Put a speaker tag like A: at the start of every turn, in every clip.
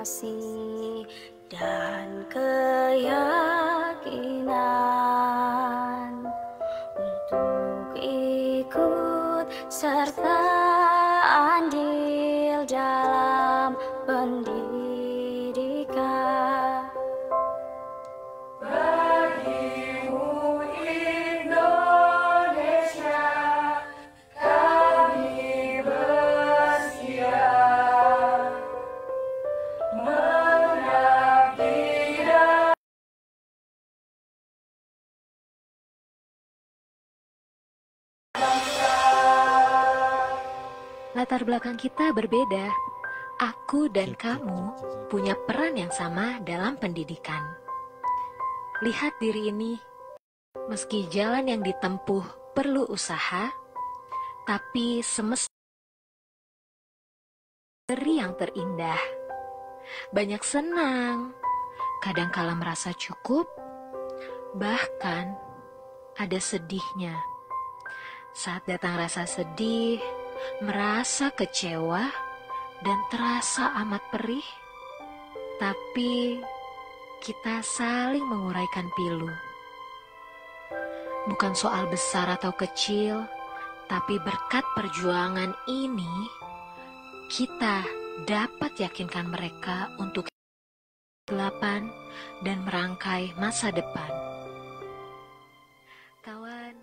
A: kasih dan keyakinan untuk ikut serta andil dalam pendidikan. Bagimu Indonesia, kami bersiap mengabdi dan
B: Latar belakang kita berbeda. Aku dan kamu punya peran yang sama dalam pendidikan. Lihat diri ini, meski jalan yang ditempuh perlu usaha, tapi semesta yang terindah. Banyak senang, kadangkala merasa cukup, bahkan ada sedihnya. Saat datang rasa sedih, merasa kecewa, dan terasa amat perih, tapi kita saling menguraikan pilu. Bukan soal besar atau kecil, tapi berkat perjuangan ini, kita dapat yakinkan mereka untuk kegelapan dan merangkai masa depan. Kawan,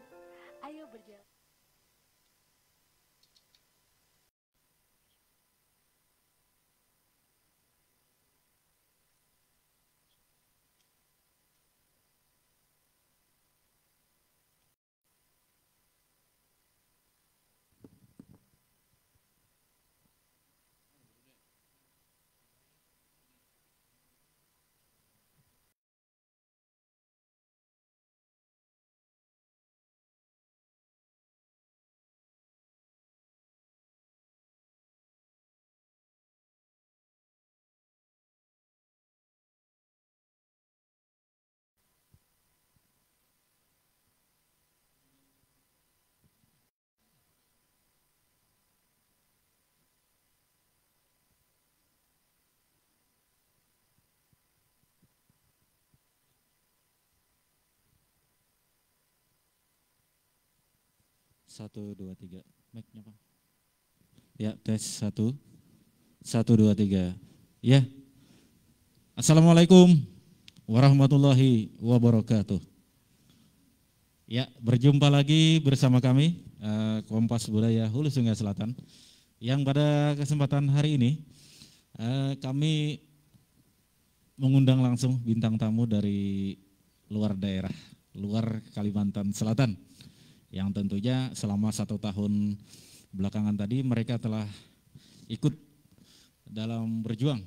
B: ayo berjalan.
C: Satu, dua, tiga. Mic-nya, Pak. Ya, tes 1. 1, 2, 3. Ya. Assalamualaikum warahmatullahi wabarakatuh. Ya, berjumpa lagi bersama kami Kompas Budaya Hulu Sungai Selatan. Yang pada kesempatan hari ini kami mengundang langsung bintang tamu dari luar daerah, luar Kalimantan Selatan. Yang tentunya selama 1 tahun belakangan tadi mereka telah ikut dalam berjuang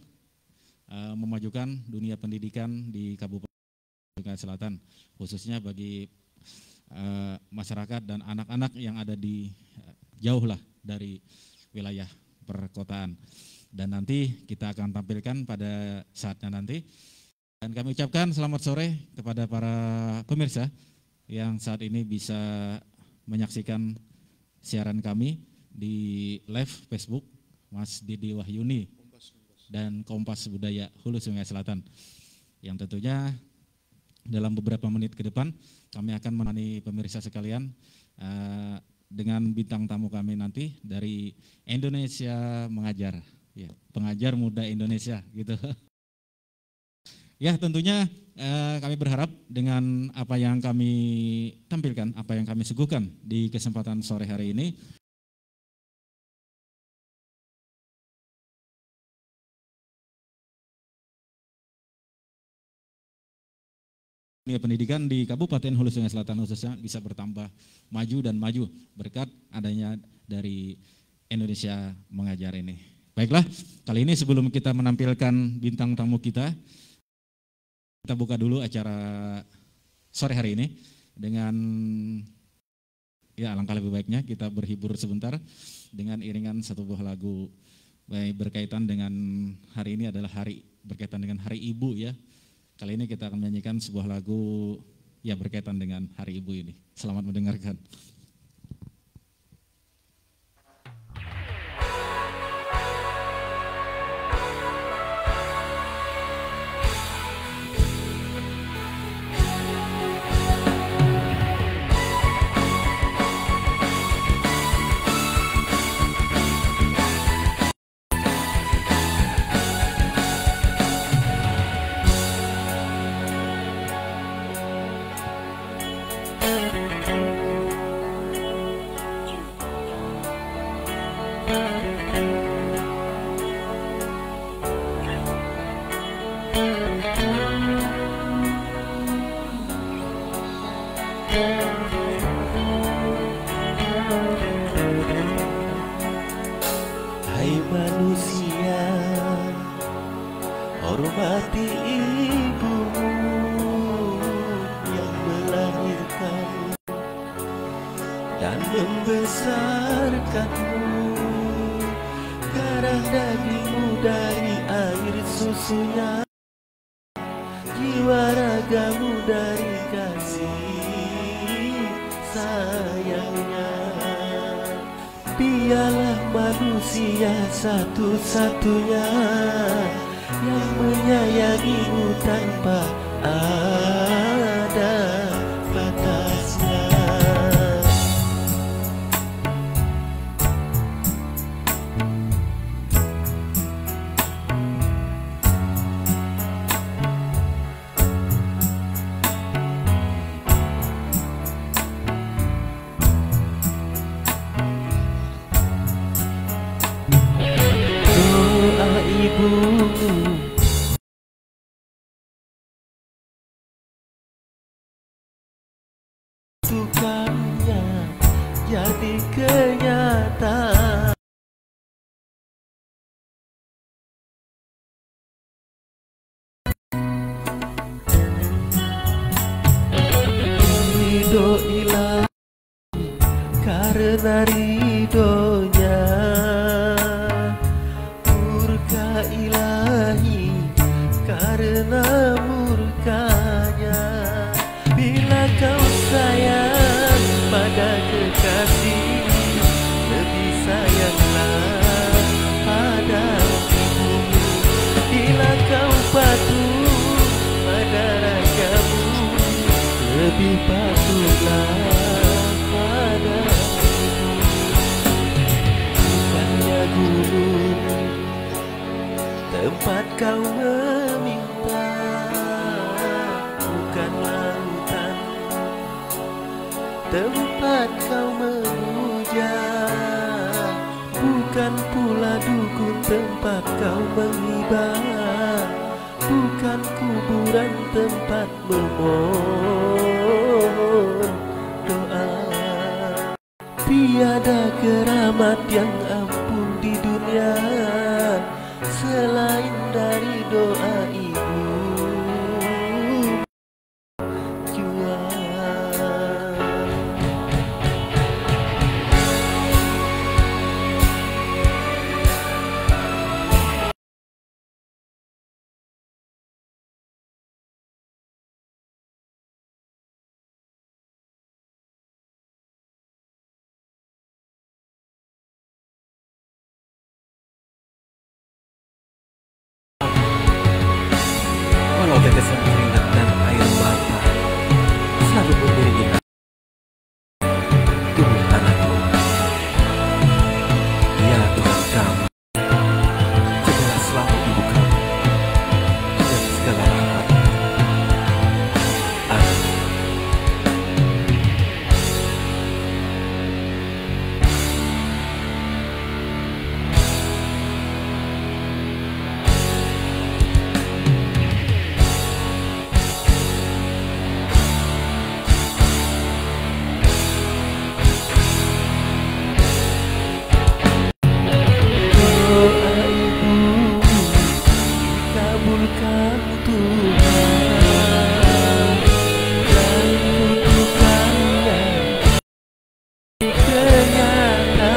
C: memajukan dunia pendidikan di Kabupaten Sungai Selatan, khususnya bagi masyarakat dan anak-anak yang ada di jauh lah dari wilayah perkotaan. Dan nanti kita akan tampilkan pada saatnya nanti. Dan kami ucapkan selamat sore kepada para pemirsa yang saat ini bisa menyaksikan siaran kami di live Facebook Mas Didi Wahyuni dan Kompas Budaya Hulu Sungai Selatan. Yang tentunya dalam beberapa menit ke depan kami akan menemani pemirsa sekalian dengan bintang tamu kami nanti dari Indonesia Mengajar, ya, pengajar muda Indonesia gitu. Ya, tentunya kami berharap dengan apa yang kami tampilkan, apa yang kami suguhkan di kesempatan sore hari ini, dunia pendidikan di Kabupaten Hulu Sungai Selatan khususnya bisa bertambah maju dan maju berkat adanya dari Indonesia Mengajar ini. Baiklah, kali ini sebelum kita menampilkan bintang tamu kita buka dulu acara sore hari ini dengan, ya alangkah lebih baiknya kita berhibur sebentar dengan iringan satu buah lagu berkaitan dengan hari ini adalah hari berkaitan dengan Hari Ibu ya. Kali ini kita akan menyanyikan sebuah lagu ya berkaitan dengan Hari Ibu ini. Selamat mendengarkan.
D: manusia, hormati ibumu yang melahirkanmu dan membesarkanmu. Darah dagingmu dari air susunya, jiwa ragamu dari kasih sayangnya. Dialah manusia satu-satunya yang menyayangimu tanpa ada batasnya. Doa ibumu tukannya jadi kenyataan. Ridho ilahi karena ridhonya, murka ilahi karena murkanya. Bila kau sayang pada kekasih, lebih sayanglah pada ibumu. Bila kau patuh pada ragamu, lebih patuhlah pada ibumu. Bukannya gunung tempat kau meminta, bukan lautan tempat kau memuja, bukan pula dukun tempat kau menghibah, bukan kuburan tempat memohon doa. Tiada keramat yang ampuh di dunia selain dari doa ibu jua. Walau tetesan keringat dan air mata selalu beriringi tubuh anakku, ya Tuhan kami, jagalah selalu ibu kami dan segala rahmat. Amin. Doa ibu dikabulkan Tuhan, dan kutukannya di kenyataan.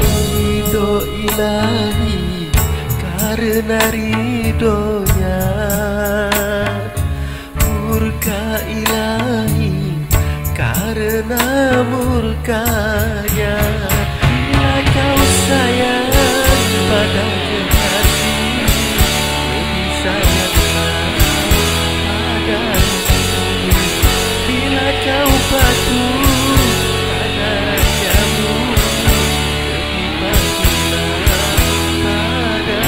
D: Ridho ilahi karena ridhonya, murka ilahi karena murkanya. Bila kau sayang pada kekasih, lebih sayanglah pada ibumu. Bila kau patuh pada rajamu, lebih patuhlah pada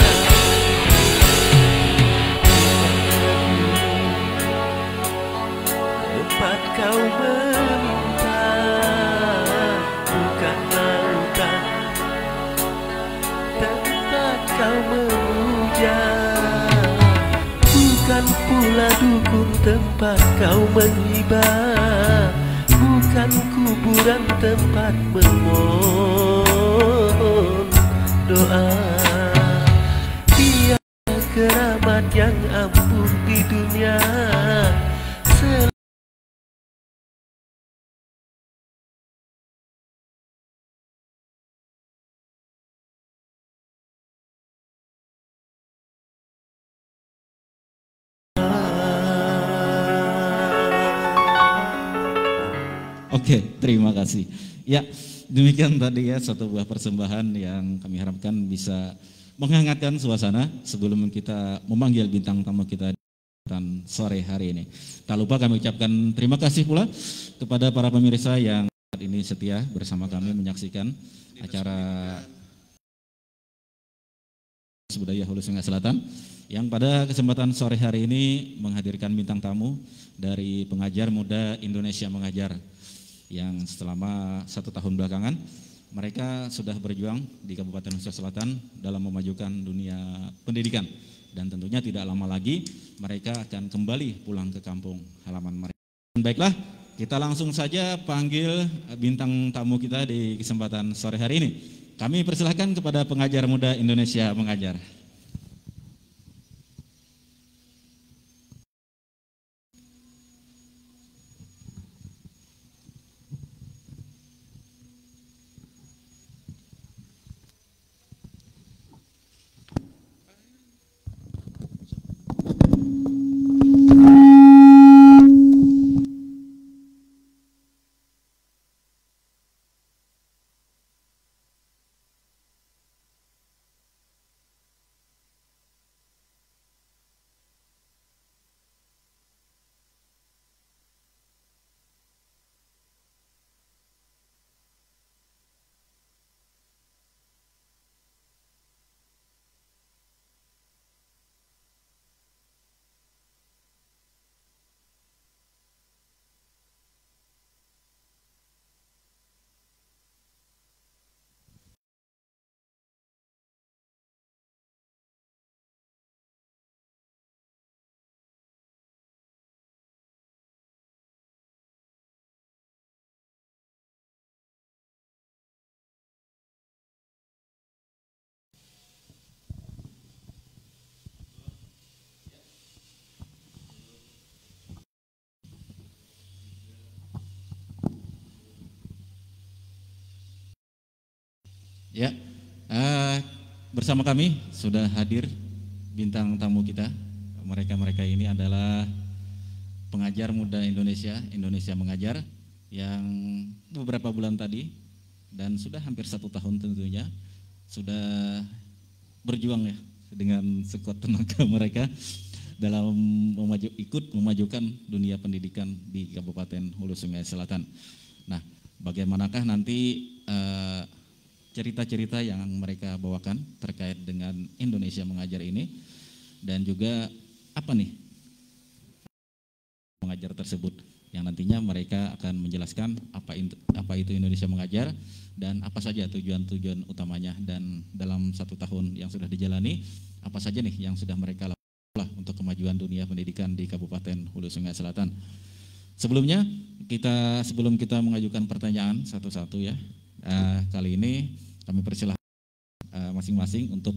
D: tempat kau meminta, bukan lautan tempat kau memuja, bukan pula dukun tempat kau menghibah, bukan kuburan tempat memohon doa. Tiada keramat yang ampuh di dunia.
C: Oke, terima kasih. Ya, demikian tadi ya satu buah persembahan yang kami harapkan bisa menghangatkan suasana sebelum kita memanggil bintang tamu kita di sore hari ini. Tak lupa kami ucapkan terima kasih pula kepada para pemirsa yang saat ini setia bersama kami menyaksikan acara Budaya Hulu Sungai Selatan yang pada kesempatan sore hari ini menghadirkan bintang tamu dari pengajar muda Indonesia Mengajar yang selama 1 tahun belakangan mereka sudah berjuang di Kabupaten Nusa Selatan dalam memajukan dunia pendidikan dan tentunya tidak lama lagi mereka akan kembali pulang ke kampung halaman mereka. Baiklah, kita langsung saja panggil bintang tamu kita di kesempatan sore hari ini. Kami persilahkan kepada pengajar muda Indonesia Mengajar. Ya, bersama kami sudah hadir bintang tamu kita. Mereka ini adalah pengajar muda Indonesia Mengajar yang beberapa bulan tadi dan sudah hampir 1 tahun tentunya sudah berjuang ya dengan sekuat tenaga mereka dalam ikut memajukan dunia pendidikan di Kabupaten Hulu Sungai Selatan. Nah, bagaimanakah nanti cerita-cerita yang mereka bawakan terkait dengan Indonesia Mengajar ini dan juga apa nih mengajar tersebut yang nantinya mereka akan menjelaskan apa itu Indonesia Mengajar dan apa saja tujuan-tujuan utamanya dan dalam 1 tahun yang sudah dijalani apa saja nih yang sudah mereka lakukan untuk kemajuan dunia pendidikan di Kabupaten Hulu Sungai Selatan. Sebelum kita mengajukan pertanyaan satu-satu ya, kali ini kami persilahkan masing-masing untuk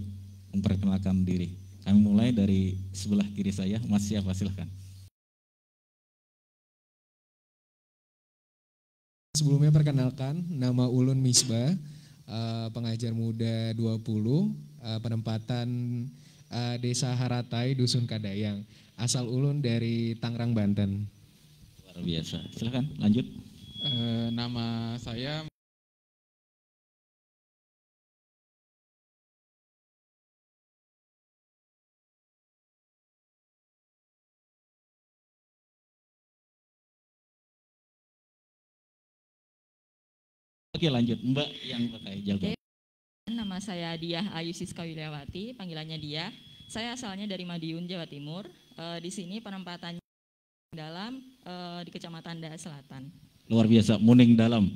C: memperkenalkan diri. Kami mulai dari sebelah kiri saya, Mas siapa silahkan.
E: Sebelumnya perkenalkan, nama Ulun Misbah, pengajar muda 20, penempatan Desa Haratai, Dusun Kadayang. Asal Ulun dari Tangerang, Banten.
C: Luar biasa, silahkan lanjut.
F: Nama saya
C: Oke lanjut, Mbak yang pakai jawaban.
G: Nama saya Diah Ayu Siska Wilyawati, panggilannya Diah. Saya asalnya dari Madiun, Jawa Timur. Di sini penempatannya dalam di Kecamatan Dayak Selatan.
C: Luar biasa, Muning Dalam.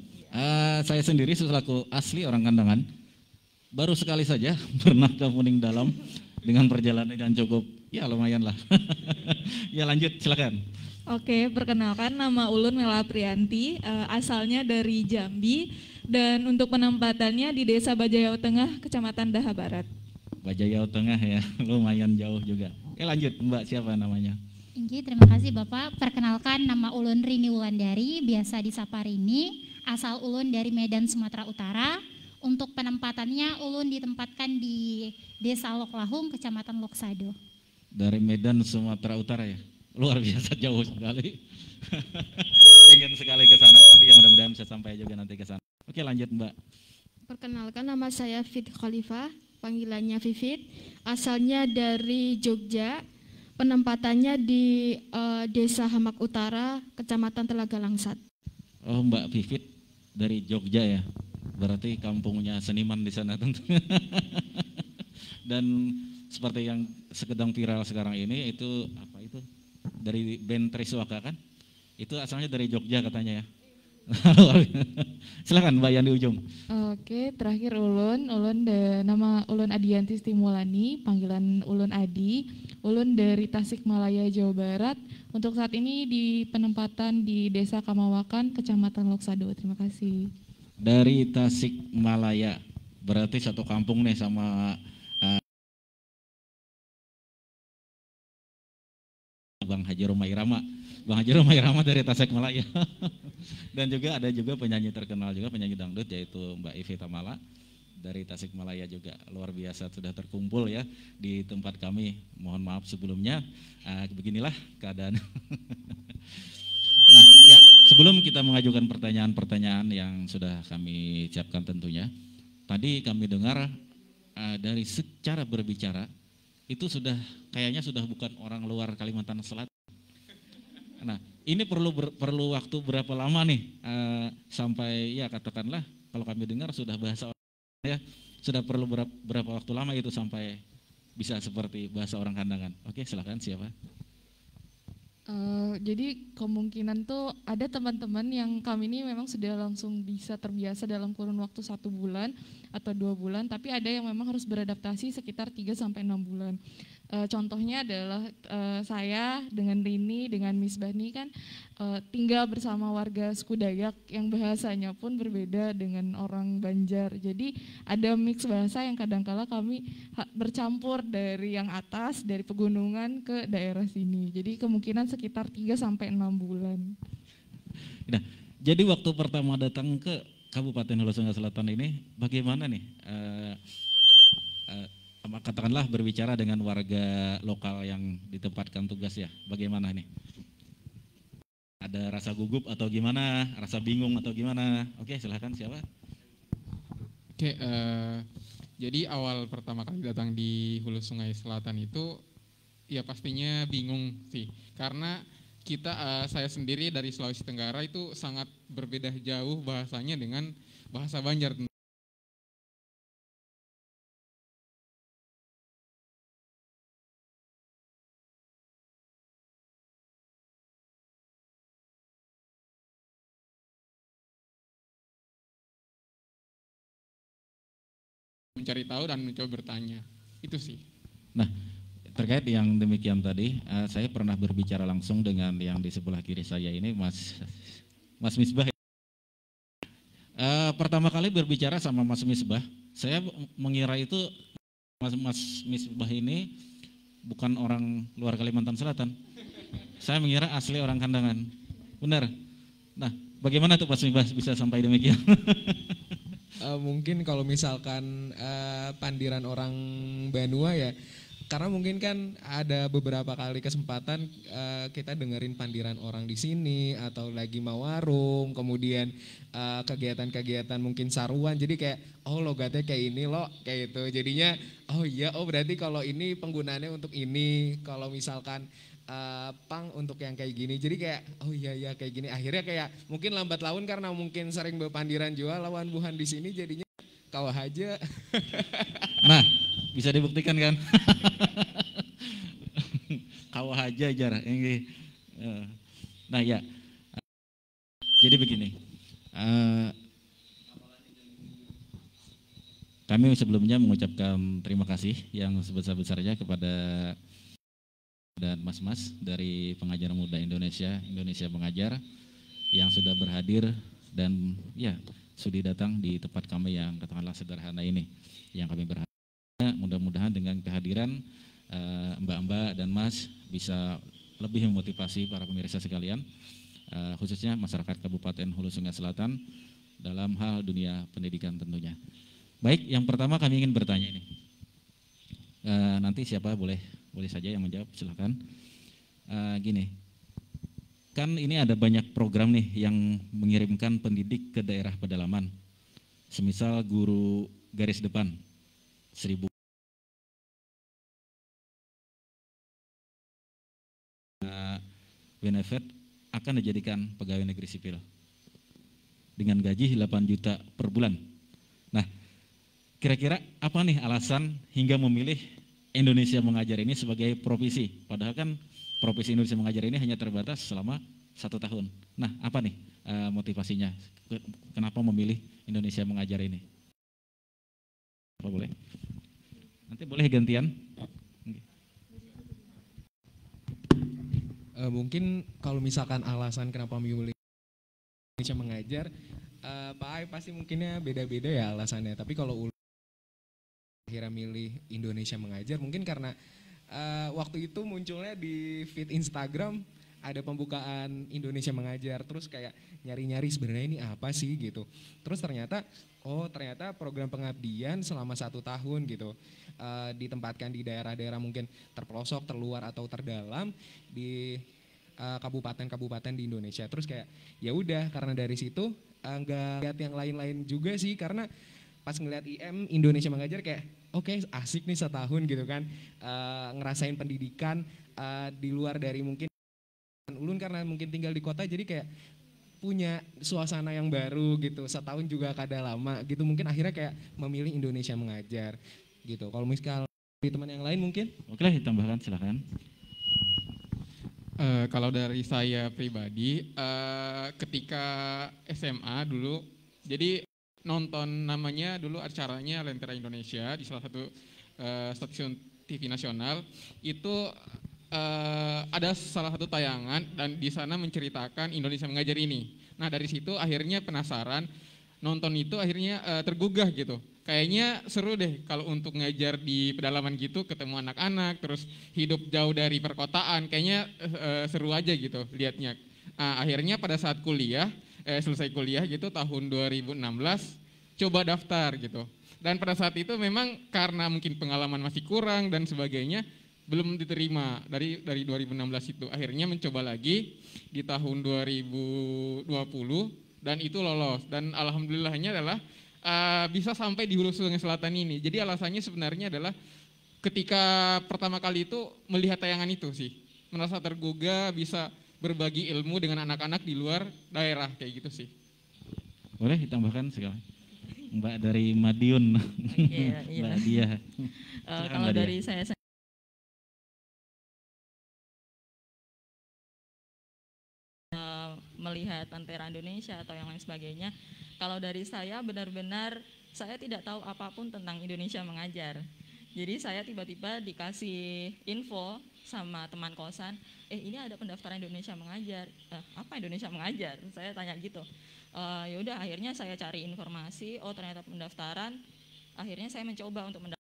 C: Saya sendiri selaku asli orang Kandangan, baru sekali saja pernah ke Muning Dalam dengan perjalanan yang cukup Ya lumayan lah. Ya lanjut silakan.
H: Oke, perkenalkan nama Ulun Mela Prianti, asalnya dari Jambi dan untuk penempatannya di Desa Bajayau Tengah, Kecamatan Daha Barat.
C: Bajayau Tengah ya, lumayan jauh juga. Lanjut Mbak, siapa namanya?
I: Oke, terima kasih Bapak. Perkenalkan nama Ulun Rini Wulandari, biasa disapa Rini, asal Ulun dari Medan, Sumatera Utara. Untuk penempatannya Ulun ditempatkan di Desa Loklahung, Kecamatan Loksado.
C: Dari Medan, Sumatera Utara ya? Luar biasa jauh sekali. Pengen sekali ke sana, tapi yang mudah-mudahan bisa sampai juga nanti ke sana. Oke lanjut Mbak.
J: Perkenalkan nama saya Fit Khalifah, panggilannya Vivit, asalnya dari Jogja, penempatannya di Desa Hamak Utara, Kecamatan Telaga Langsat.
C: Oh Mbak Vivit dari Jogja ya, berarti kampungnya seniman di sana tentunya. Dan seperti yang sedang viral sekarang ini itu apa itu dari band Triswaka kan? Itu asalnya dari Jogja katanya ya. Silakan Mbak yang di ujung.
H: Oke, terakhir nama Ulun Adianti Stimulani, panggilan Ulun Adi. Ulun dari Tasikmalaya, Jawa Barat. Untuk saat ini di penempatan di Desa Kamawakan, Kecamatan Loksado. Terima kasih.
C: Dari Tasikmalaya, berarti satu kampung nih sama Bang Haji Romai Rama. Bang Haji Romai Rama dari Tasikmalaya. Dan juga ada juga penyanyi terkenal juga, penyanyi dangdut yaitu Mbak Ivi Tamala dari Tasikmalaya juga. Luar biasa sudah terkumpul ya di tempat kami. Mohon maaf sebelumnya. Beginilah keadaan. Nah ya, sebelum kita mengajukan pertanyaan-pertanyaan yang sudah kami siapkan tentunya, tadi kami dengar dari secara berbicara itu sudah kayaknya sudah bukan orang luar Kalimantan Selatan. Nah ini perlu waktu berapa lama nih sampai ya katakanlah kalau kami dengar sudah bahasa orang ya, sudah perlu berapa waktu lama itu sampai bisa seperti bahasa orang Kandangan. Oke silakan siapa?
H: Jadi kemungkinan tuh ada teman-teman yang kami ini memang sudah langsung bisa terbiasa dalam kurun waktu 1 bulan atau 2 bulan, tapi ada yang memang harus beradaptasi sekitar 3-6 bulan. Contohnya adalah saya dengan Rini, dengan Miss Bani kan tinggal bersama warga suku Dayak yang bahasanya pun berbeda dengan orang Banjar. Jadi ada mix bahasa yang kadangkala kami bercampur dari yang atas, dari pegunungan ke daerah sini. Jadi kemungkinan sekitar 3-6 bulan.
C: Nah, jadi waktu pertama datang ke Kabupaten Hulu Sungai Selatan ini bagaimana nih? Katakanlah berbicara dengan warga lokal yang ditempatkan tugas ya, bagaimana nih? Ada rasa gugup atau gimana? Rasa bingung atau gimana? Oke, silahkan siapa?
F: Oke, jadi awal pertama kali datang di Hulu Sungai Selatan itu ya pastinya bingung sih, karena saya sendiri dari Sulawesi Tenggara itu sangat berbeda jauh bahasanya dengan bahasa Banjar. Mencari tahu dan mencoba bertanya, itu sih.
C: Nah, terkait yang demikian tadi, saya pernah berbicara langsung dengan yang di sebelah kiri saya ini, Mas Misbah. Pertama kali berbicara sama Mas Misbah, saya mengira itu Mas Misbah ini bukan orang luar Kalimantan Selatan. Saya mengira asli orang Kandangan. Benar. Nah, bagaimana tuh Mas Misbah bisa sampai demikian?
E: Mungkin kalau misalkan pandiran orang Banua ya, karena mungkin kan ada beberapa kali kesempatan kita dengerin pandiran orang di sini atau lagi mau warung, kemudian kegiatan-kegiatan mungkin saruan, jadi kayak oh logatnya kayak ini loh, kayak itu. Jadinya oh iya, oh berarti kalau ini penggunaannya untuk ini, kalau misalkan pang untuk yang kayak gini, jadi kayak oh iya iya kayak gini. Akhirnya kayak mungkin lambat laun karena mungkin sering berpandiran jual lawan buhan di sini, jadinya kawah aja.
C: Nah, bisa dibuktikan kan? Kawah aja jarak. Nah ya, jadi begini. Kami sebelumnya mengucapkan terima kasih yang sebesar-besarnya kepada dan mas-mas dari Pengajar Muda Indonesia, Indonesia Mengajar yang sudah berhadir dan ya sudi datang di tempat kami yang katakanlah sederhana ini. Yang kami berharap mudah-mudahan dengan kehadiran mbak-mbak dan mas bisa lebih memotivasi para pemirsa sekalian, khususnya masyarakat Kabupaten Hulu Sungai Selatan dalam hal dunia pendidikan tentunya. Baik, yang pertama kami ingin bertanya ini. Nanti siapa boleh saja yang menjawab, silakan. Gini, kan ini ada banyak program nih yang mengirimkan pendidik ke daerah pedalaman. Semisal guru garis depan 1000 benefit akan dijadikan pegawai negeri sipil dengan gaji 8 juta per bulan. Nah, kira-kira apa nih alasan hingga memilih Indonesia Mengajar ini sebagai profesi? Padahal kan profesi Indonesia Mengajar ini hanya terbatas selama 1 tahun. Nah, apa nih motivasinya? Kenapa memilih Indonesia Mengajar ini? Apa boleh? Nanti boleh gantian.
E: Mungkin kalau misalkan alasan kenapa memilih Indonesia Mengajar, Pak Ai pasti mungkinnya beda-beda ya alasannya. Tapi kalau akhirnya milih Indonesia Mengajar, mungkin karena waktu itu munculnya di feed Instagram ada pembukaan Indonesia Mengajar, terus kayak nyari-nyari sebenarnya ini apa sih gitu. Terus ternyata program pengabdian selama 1 tahun gitu, ditempatkan di daerah-daerah mungkin terpelosok, terluar atau terdalam di kabupaten-kabupaten di Indonesia. Terus kayak ya udah, karena dari situ nggak lihat yang lain-lain juga sih, karena pas ngeliat IM Indonesia Mengajar kayak oke, asik nih 1 tahun gitu kan, ngerasain pendidikan di luar dari mungkin ulun, karena mungkin tinggal di kota jadi kayak punya suasana yang baru gitu. 1 tahun juga kada lama gitu, mungkin akhirnya kayak memilih Indonesia Mengajar gitu. Kalau misalkan di teman yang lain mungkin?
C: Oke lah, ditambahkan silakan.
F: Kalau dari saya pribadi, ketika SMA dulu, jadi nonton namanya dulu acaranya Lentera Indonesia di salah satu stasiun TV nasional, itu ada salah satu tayangan dan di sana menceritakan Indonesia Mengajar ini. Nah dari situ akhirnya penasaran, nonton itu akhirnya tergugah gitu. Kayaknya seru deh kalau untuk ngajar di pedalaman gitu, ketemu anak-anak, terus hidup jauh dari perkotaan, kayaknya seru aja gitu liatnya. Nah, akhirnya pada saat kuliah, selesai kuliah gitu tahun 2016, coba daftar gitu. Dan pada saat itu memang karena mungkin pengalaman masih kurang dan sebagainya, belum diterima dari 2016 itu. Akhirnya mencoba lagi di tahun 2020 dan itu lolos. Dan alhamdulillahnya adalah bisa sampai di Hulu Sungai Selatan ini. Jadi alasannya sebenarnya adalah ketika pertama kali itu melihat tayangan itu sih, merasa tergugah, bisa berbagi ilmu dengan anak-anak di luar daerah kayak gitu sih.
C: Boleh ditambahkan sekali, Mbak dari Madiun.
G: Iya.
C: Mbak Dia.
G: Kalau dari saya melihat Lentera Indonesia atau yang lain sebagainya, kalau dari saya benar-benar saya tidak tahu apapun tentang Indonesia Mengajar. Jadi saya tiba-tiba dikasih info sama teman kosan, ini ada pendaftaran Indonesia Mengajar. Apa Indonesia Mengajar? Saya tanya gitu. Ya udah, akhirnya saya cari informasi, ternyata pendaftaran. Akhirnya saya mencoba untuk mendaftar.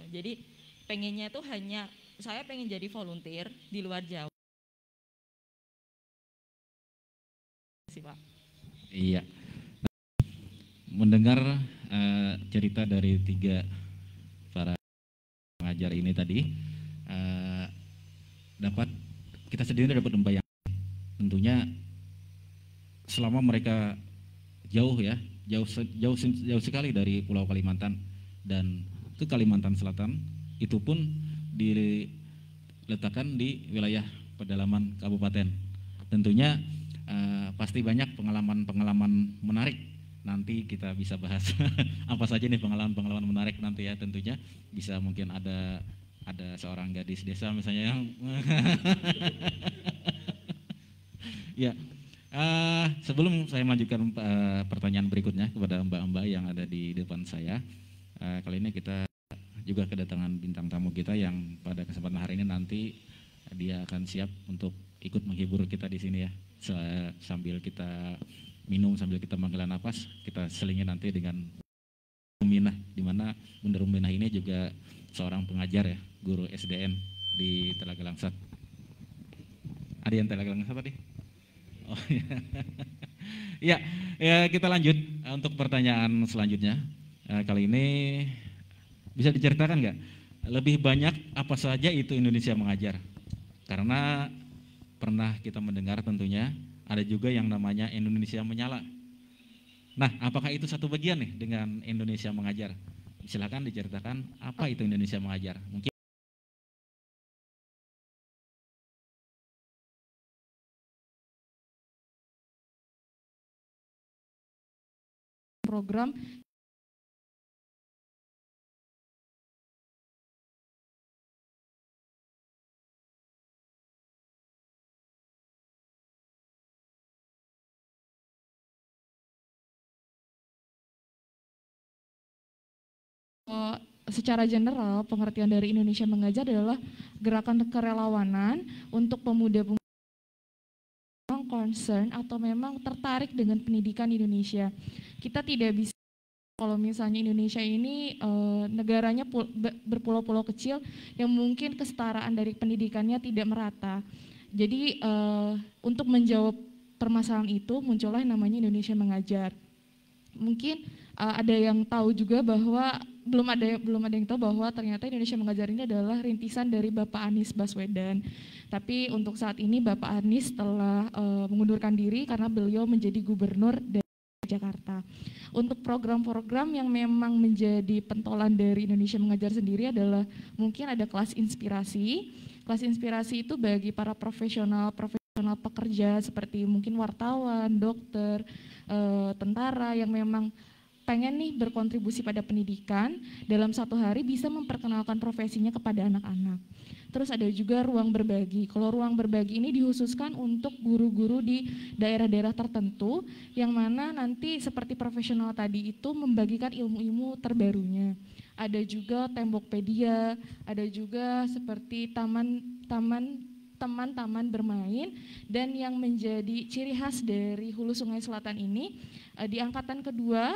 G: Jadi pengennya itu hanya saya pengen jadi volunteer di luar Jawa. Pak.
C: Iya. Mendengar cerita dari 3 para pengajar ini tadi, kita sendiri dapat membayangkan tentunya selama mereka jauh sekali dari Pulau Kalimantan dan ke Kalimantan Selatan, itu pun diletakkan di wilayah pedalaman kabupaten. Tentunya pasti banyak pengalaman-pengalaman menarik. Nanti kita bisa bahas apa saja nih pengalaman-pengalaman menarik nanti ya, tentunya bisa mungkin ada seorang gadis desa misalnya yang ya. Sebelum saya lanjutkan pertanyaan berikutnya kepada mbak-mbak yang ada di depan saya, kali ini kita juga kedatangan bintang tamu kita yang pada kesempatan hari ini nanti dia akan siap untuk ikut menghibur kita di sini ya. Sambil kita minum, sambil kita menghela nafas, kita selingi nanti dengan Ruminah, di mana Bunda Ruminah ini juga seorang pengajar ya, guru SDN di Telaga Langsat. Ada yang Telaga Langsat tadi? Oh iya. Ya, kita lanjut untuk pertanyaan selanjutnya. Kali ini bisa diceritakan nggak lebih banyak apa saja itu Indonesia mengajar? Karena pernah kita mendengar tentunya ada juga yang namanya Indonesia menyala. Nah, apakah itu satu bagian nih dengan Indonesia mengajar? Silakan diceritakan apa itu Indonesia mengajar. Mungkin
H: program secara general pengertian dari Indonesia mengajar adalah gerakan kerelawanan untuk pemuda-pemuda concern atau memang tertarik dengan pendidikan Indonesia. Kita tidak bisa kalau misalnya Indonesia ini negaranya berpulau-pulau kecil yang mungkin kesetaraan dari pendidikannya tidak merata. Jadi untuk menjawab permasalahan itu muncullah yang namanya Indonesia mengajar. Mungkin ada yang tahu juga bahwa belum ada yang tahu bahwa ternyata Indonesia mengajar ini adalah rintisan dari Bapak Anies Baswedan. Tapi untuk saat ini Bapak Anies telah mengundurkan diri karena beliau menjadi gubernur dari Jakarta. Untuk program-program yang memang menjadi pentolan dari Indonesia mengajar sendiri adalah mungkin ada kelas inspirasi. Kelas inspirasi itu bagi para profesional pekerja seperti mungkin wartawan, dokter, tentara yang memang pengen nih berkontribusi pada pendidikan, dalam satu hari bisa memperkenalkan profesinya kepada anak-anak. Terus ada juga ruang berbagi. Kalau ruang berbagi ini dikhususkan untuk guru-guru di daerah-daerah tertentu yang mana nanti seperti profesional tadi itu membagikan ilmu-ilmu terbarunya. Ada juga tembokpedia, ada juga seperti taman-taman bermain, dan yang menjadi ciri khas dari Hulu Sungai Selatan ini di angkatan kedua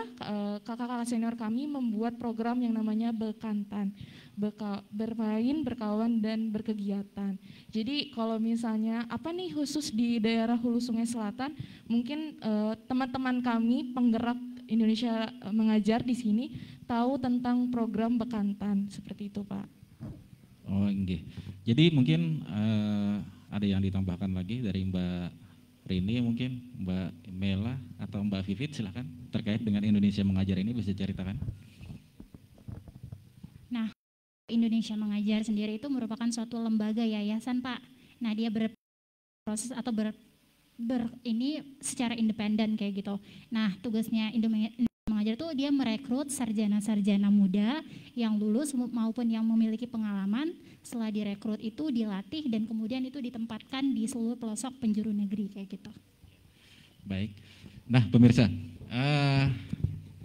H: kakak-kakak senior kami membuat program yang namanya Bekantan, bermain, berkawan, dan berkegiatan. Jadi kalau misalnya apa nih khusus di daerah Hulu Sungai Selatan, mungkin teman-teman kami penggerak Indonesia mengajar di sini tahu tentang program Bekantan, seperti itu Pak.
C: Oh enggak. Jadi mungkin ada yang ditambahkan lagi dari Mbak Rini, mungkin Mbak Mela atau Mbak Vivit, silahkan terkait dengan Indonesia mengajar ini bisa ceritakan.
I: Nah, Indonesia mengajar sendiri itu merupakan suatu lembaga yayasan Pak. Nah dia berproses atau ini secara independen kayak gitu. Nah tugasnya Indonesia mengajar itu dia merekrut sarjana-sarjana muda yang lulus maupun yang memiliki pengalaman. Setelah direkrut itu dilatih dan kemudian itu ditempatkan di seluruh pelosok penjuru negeri kayak gitu.
C: Baik. Nah pemirsa,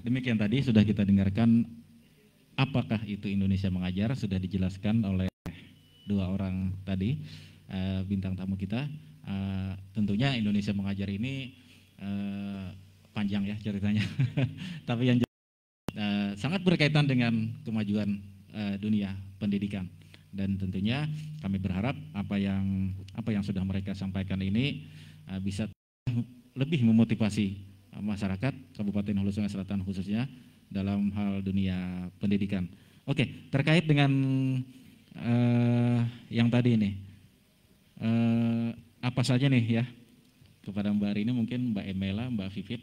C: demikian tadi sudah kita dengarkan apakah itu Indonesia mengajar, sudah dijelaskan oleh dua orang tadi bintang tamu kita. Tentunya Indonesia mengajar ini panjang ya ceritanya, tapi yang sangat berkaitan dengan kemajuan dunia pendidikan, dan tentunya kami berharap apa yang sudah mereka sampaikan ini bisa lebih memotivasi masyarakat Kabupaten Hulu Sungai Selatan khususnya dalam hal dunia pendidikan. Oke, terkait dengan yang tadi ini, apa saja nih ya kepada Mbak Rini, mungkin Mbak Emela, Mbak Vivit,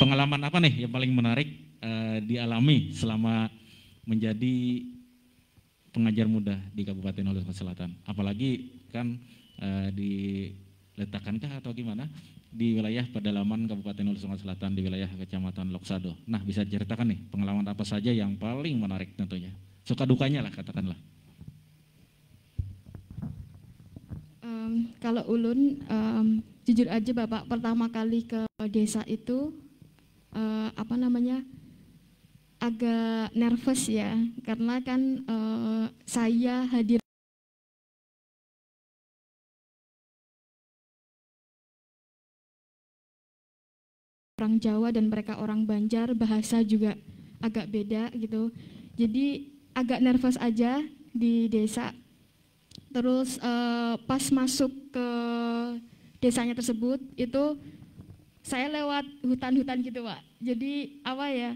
C: pengalaman apa nih yang paling menarik dialami selama menjadi pengajar muda di Kabupaten Hulu Sungai Selatan? Apalagi kan diletakankah atau gimana di wilayah pedalaman Kabupaten Hulu Sungai Selatan, di wilayah Kecamatan Loksado. Nah bisa ceritakan nih pengalaman apa saja yang paling menarik tentunya, suka dukanya lah katakanlah.
J: Kalau ulun jujur aja Bapak pertama kali ke desa itu agak nervous ya, karena kan saya hadir orang Jawa dan mereka orang Banjar, bahasa juga agak beda gitu. Jadi agak nervous aja di desa. Terus pas masuk ke desanya tersebut itu saya lewat hutan-hutan gitu Pak. Jadi apa ya,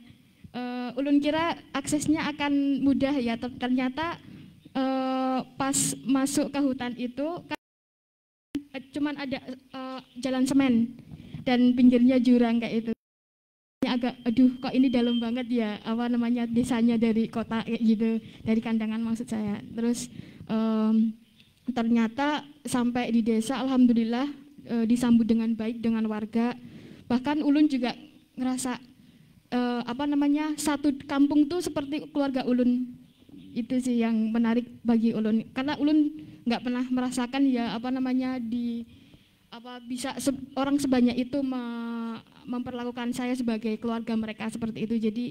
J: ulun kira aksesnya akan mudah ya, ternyata pas masuk ke hutan itu kan cuman ada jalan semen dan pinggirnya jurang kayak itu. Agak aduh kok ini dalam banget ya, apa namanya, desanya dari kota kayak gitu, dari kandangan maksud saya. Terus ternyata sampai di desa alhamdulillah disambut dengan baik dengan warga. Bahkan ulun juga ngerasa apa namanya, satu kampung tuh seperti keluarga ulun. Itu sih yang menarik bagi ulun, karena ulun nggak pernah merasakan ya apa namanya di apa bisa orang sebanyak itu memperlakukan saya sebagai keluarga mereka seperti itu. Jadi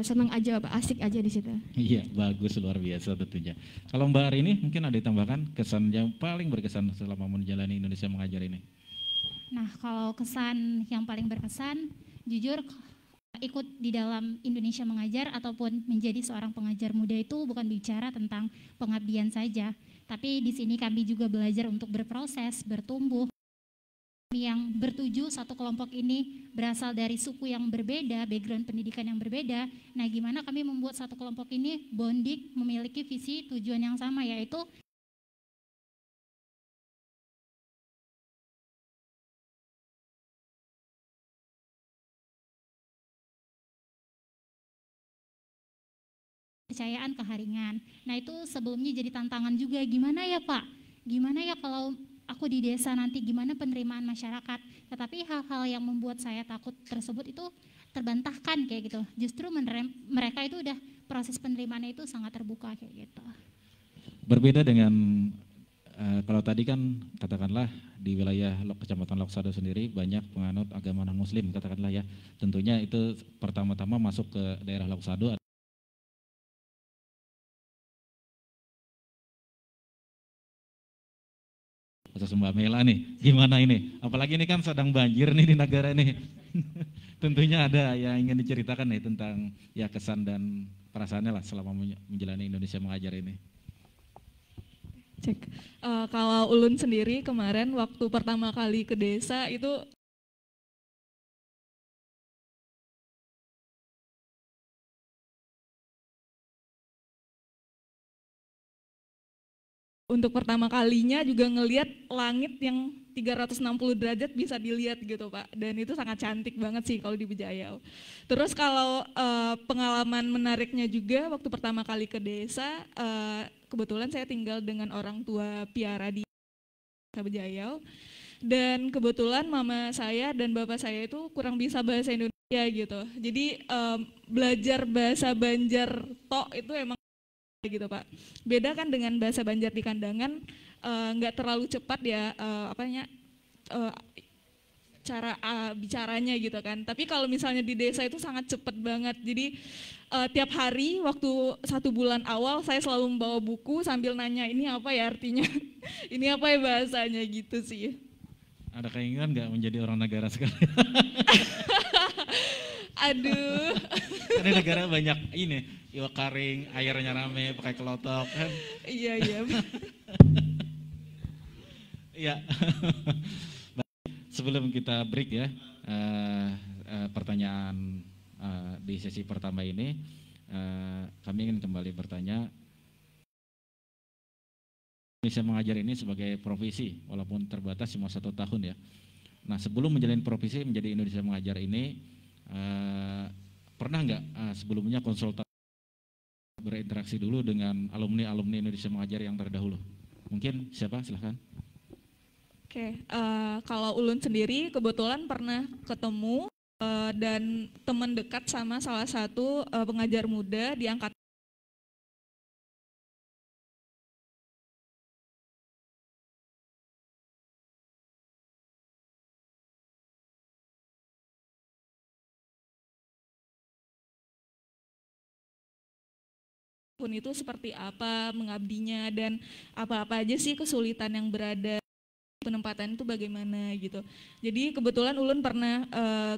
J: senang aja Pak, asik aja di situ.
C: Iya, bagus, luar biasa tentunya. Kalau Mbak Arini mungkin ada ditambahkan kesan yang paling berkesan selama menjalani Indonesia Mengajar ini.
I: Nah, kalau kesan yang paling berkesan, jujur ikut di dalam Indonesia Mengajar ataupun menjadi seorang pengajar muda itu bukan bicara tentang pengabdian saja, tapi di sini kami juga belajar untuk berproses, bertumbuh. Yang bertuju satu kelompok ini berasal dari suku yang berbeda, background pendidikan yang berbeda. Nah, gimana kami membuat satu kelompok ini bonding, memiliki visi tujuan yang sama, yaitu kepercayaan keharingan. Nah, itu sebelumnya jadi tantangan juga, gimana ya Pak? Gimana ya kalau aku di desa nanti, gimana penerimaan masyarakat? Tetapi hal-hal yang membuat saya takut tersebut itu terbantahkan kayak gitu. Justru mereka itu udah proses penerimaannya itu sangat terbuka kayak gitu.
C: Berbeda dengan kalau tadi kan katakanlah di wilayah Kecamatan Loksado sendiri banyak penganut agama non-muslim katakanlah ya. Tentunya itu pertama-tama masuk ke daerah Loksado. Khusus Mbak Mela nih, gimana ini? Apalagi ini kan sedang banjir nih di negara ini. Tentunya ada yang ingin diceritakan nih tentang ya kesan dan perasaannya lah selama menjalani Indonesia Mengajar ini.
K: Cek. Kalau ulun sendiri kemarin waktu pertama kali ke desa itu untuk pertama kalinya juga ngelihat langit yang 360 derajat bisa dilihat gitu Pak, dan itu sangat cantik banget sih kalau di Bejayau. Terus kalau pengalaman menariknya juga waktu pertama kali ke desa, kebetulan saya tinggal dengan orang tua piara di Bejayau, dan kebetulan mama saya dan bapak saya itu kurang bisa bahasa Indonesia gitu. Jadi belajar bahasa Banjar tok itu emang gitu Pak. Beda kan dengan bahasa Banjar di kandangan, nggak terlalu cepat ya cara bicaranya gitu kan. Tapi kalau misalnya di desa itu sangat cepat banget. Jadi tiap hari waktu 1 bulan awal saya selalu membawa buku sambil nanya ini apa ya artinya, ini apa ya bahasanya gitu sih.
C: Ada keinginan nggak menjadi orang negara sekali?
K: Aduh.
C: Karena negara banyak ini, iwa karing, airnya rame, pakai kelotok kan.
K: Iya, iya.
C: Iya. Sebelum kita break ya, pertanyaan di sesi pertama ini, kami ingin kembali bertanya, Indonesia Mengajar ini sebagai profesi, walaupun terbatas cuma 1 tahun ya. Nah, sebelum menjalani profesi menjadi Indonesia Mengajar ini, pernah nggak sebelumnya konsultasi berinteraksi dulu dengan alumni Indonesia Mengajar yang terdahulu? Mungkin siapa? Silahkan.
K: Oke, kalau ulun sendiri kebetulan pernah ketemu dan teman dekat sama salah satu pengajar muda di angkatan akun itu seperti apa mengabdinya dan apa-apa aja sih kesulitan yang berada penempatan itu bagaimana gitu. Jadi kebetulan Ulun pernah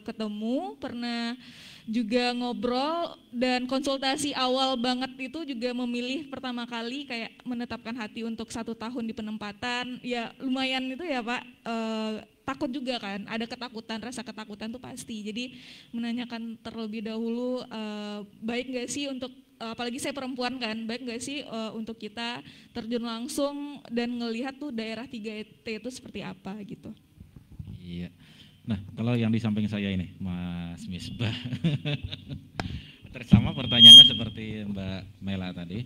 K: ketemu, pernah juga ngobrol dan konsultasi awal banget itu juga memilih pertama kali kayak menetapkan hati untuk 1 tahun di penempatan. Ya lumayan itu ya Pak, takut juga kan, ada ketakutan, rasa ketakutan tuh pasti. Jadi menanyakan terlebih dahulu baik nggak sih untuk apalagi saya perempuan kan, baik nggak sih untuk kita terjun langsung dan ngelihat tuh daerah 3T itu seperti apa gitu.
C: Iya. Nah, kalau yang di samping saya ini, Mas Misbah. Tersama pertanyaannya seperti Mbak Mela tadi.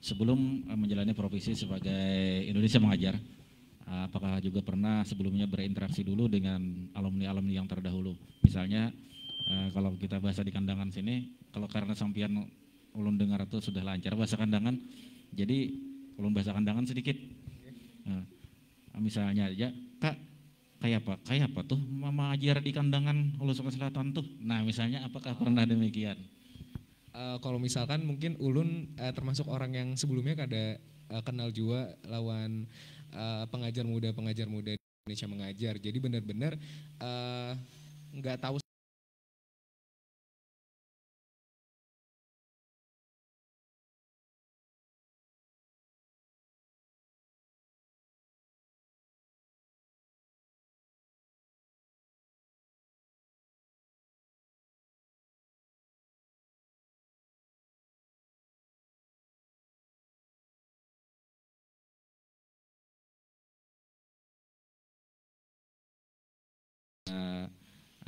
C: Sebelum menjalani profesi sebagai Indonesia Mengajar, apakah juga pernah sebelumnya berinteraksi dulu dengan alumni-alumni yang terdahulu? Misalnya, kalau kita bahasa di kandangan sini, kalau karena sampian ulun dengar itu sudah lancar bahasa kandangan, jadi ulun bahasa kandangan sedikit. Nah, misalnya aja, Kak, kayak apa tuh mama ajar di kandangan Hulu Sungai Selatan tuh? Nah, misalnya apakah pernah demikian?
E: Kalau misalkan mungkin ulun termasuk orang yang sebelumnya kada kenal juga lawan pengajar muda Indonesia Mengajar. Jadi benar-benar nggak tahu.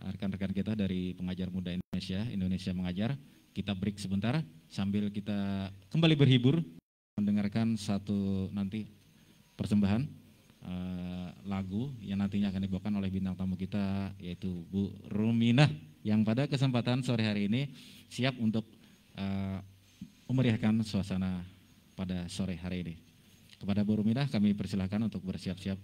C: Rekan-rekan kita dari pengajar muda Indonesia Mengajar, kita break sebentar sambil kita kembali berhibur mendengarkan satu nanti persembahan lagu yang nantinya akan dibawakan oleh bintang tamu kita yaitu Bu Ruminah yang pada kesempatan sore hari ini siap untuk memeriahkan suasana pada sore hari ini. Kepada Bu Ruminah kami persilahkan untuk bersiap-siap.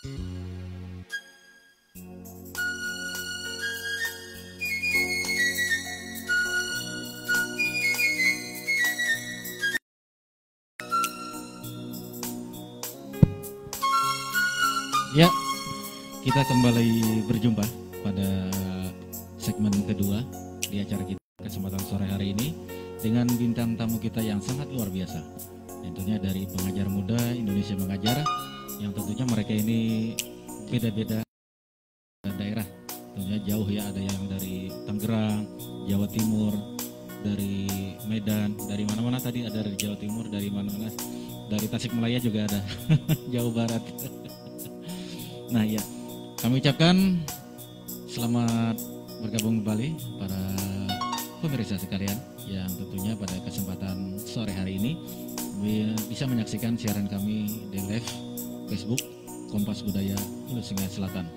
C: Ya, kita kembali berjumpa pada segmen kedua di acara kita kesempatan sore hari ini dengan bintang tamu kita yang sangat luar biasa. Tentunya dari pengajar muda Indonesia Mengajar yang tentunya mereka ini beda-beda daerah. Tentunya jauh ya, ada yang dari Tangerang, Jawa Timur, dari Medan, dari mana-mana tadi ada dari Jawa Timur, dari mana-mana, dari Tasikmalaya juga ada, Jawa Barat. Nah ya, kami ucapkan selamat bergabung kembali para pemirsa sekalian yang tentunya pada kesempatan sore hari ini bisa menyaksikan siaran kami di live Facebook Kompas Budaya Hulu Sungai Selatan.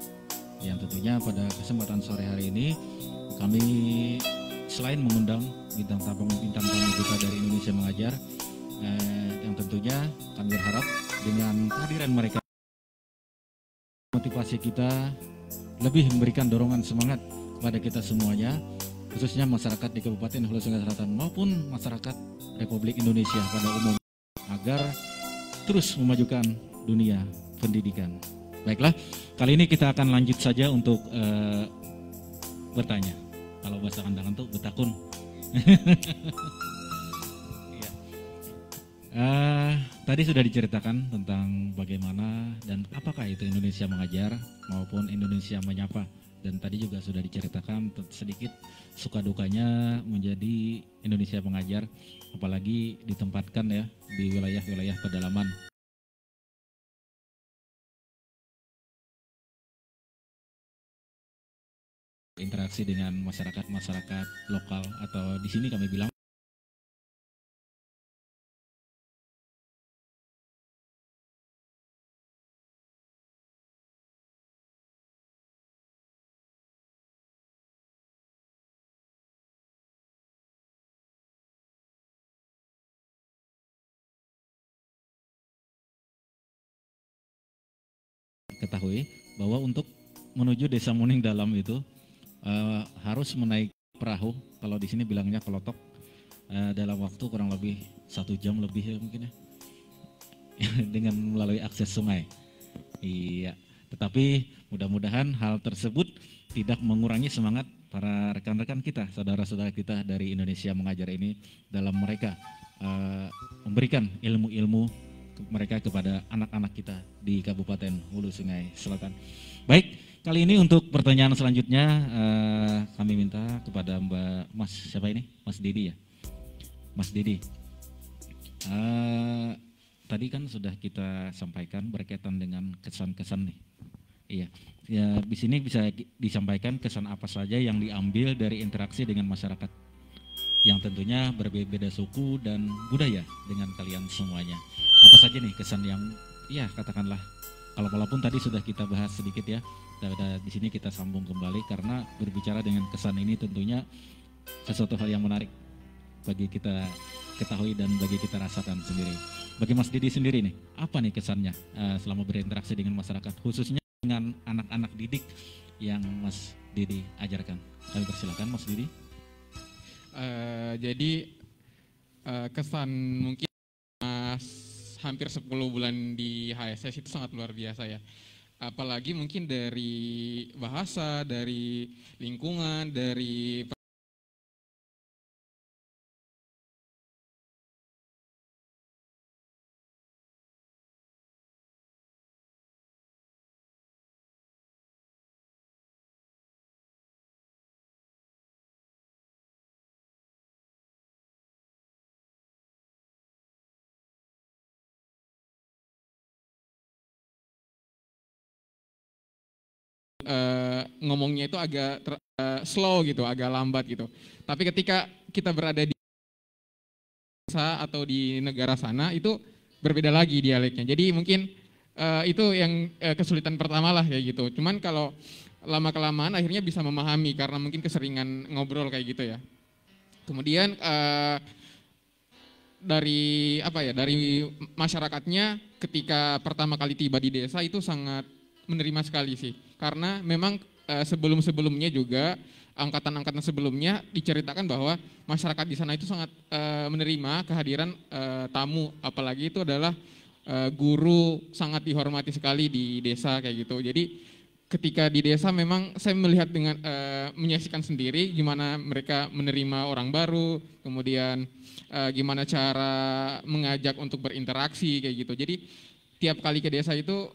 C: Yang tentunya pada kesempatan sore hari ini kami selain mengundang bintang tamu kita dari Indonesia Mengajar, yang tentunya kami berharap dengan kehadiran mereka motivasi kita lebih memberikan dorongan semangat kepada kita semuanya, khususnya masyarakat di Kabupaten Hulu Sungai Selatan maupun masyarakat Republik Indonesia pada umum agar terus memajukan dunia pendidikan. Baiklah, kali ini kita akan lanjut saja untuk bertanya. Kalau bahasa kandangan tuh betakun. Tadi sudah diceritakan tentang bagaimana dan apakah itu Indonesia Mengajar maupun Indonesia Menyapa, dan tadi juga sudah diceritakan sedikit suka dukanya menjadi Indonesia Mengajar, apalagi ditempatkan ya di wilayah-wilayah pedalaman. Interaksi dengan masyarakat lokal atau di sini kami bilang ketahui bahwa untuk menuju Desa Muning Dalam itu harus menaik perahu, kalau di sini bilangnya kelotok, dalam waktu kurang lebih 1 jam lebih ya mungkin ya, dengan melalui akses sungai. Iya, tetapi mudah-mudahan hal tersebut tidak mengurangi semangat para rekan-rekan kita, saudara-saudara kita dari Indonesia Mengajar ini dalam mereka memberikan ilmu-ilmu mereka kepada anak-anak kita di Kabupaten Hulu Sungai Selatan. Baik, kali ini untuk pertanyaan selanjutnya kami minta kepada Mas siapa ini? Mas Didi ya? Mas Didi. Tadi kan sudah kita sampaikan berkaitan dengan kesan-kesan nih. Iya. Ya, di sini bisa disampaikan kesan apa saja yang diambil dari interaksi dengan masyarakat yang tentunya berbeda suku dan budaya dengan kalian semuanya. Apa saja nih kesan yang ya katakanlah, kalau walaupun tadi sudah kita bahas sedikit ya, di sini kita sambung kembali karena berbicara dengan kesan ini tentunya sesuatu hal yang menarik bagi kita ketahui dan bagi kita rasakan sendiri. Bagi Mas Didi sendiri nih, apa nih kesannya selama berinteraksi dengan masyarakat, khususnya dengan anak-anak didik yang Mas Didi ajarkan? Kami persilakan Mas Didi.
F: Jadi kesan mungkin hampir 10 bulan di HSS itu sangat luar biasa ya. Apalagi mungkin dari bahasa, dari lingkungan, dari ngomongnya itu agak slow gitu, agak lambat gitu. Tapi ketika kita berada di desa atau di negara sana itu berbeda lagi dialeknya. Jadi mungkin itu yang kesulitan pertama lah ya gitu. Cuman kalau lama-kelamaan akhirnya bisa memahami karena mungkin keseringan ngobrol kayak gitu ya. Kemudian dari apa ya, dari masyarakatnya ketika pertama kali tiba di desa itu sangat menerima sekali sih, karena memang sebelum-sebelumnya juga angkatan-angkatan sebelumnya diceritakan bahwa masyarakat di sana itu sangat menerima kehadiran tamu, apalagi itu adalah guru sangat dihormati sekali di desa kayak gitu. Jadi ketika di desa memang saya melihat dengan menyaksikan sendiri gimana mereka menerima orang baru, kemudian gimana cara mengajak untuk berinteraksi kayak gitu. Jadi tiap kali ke desa itu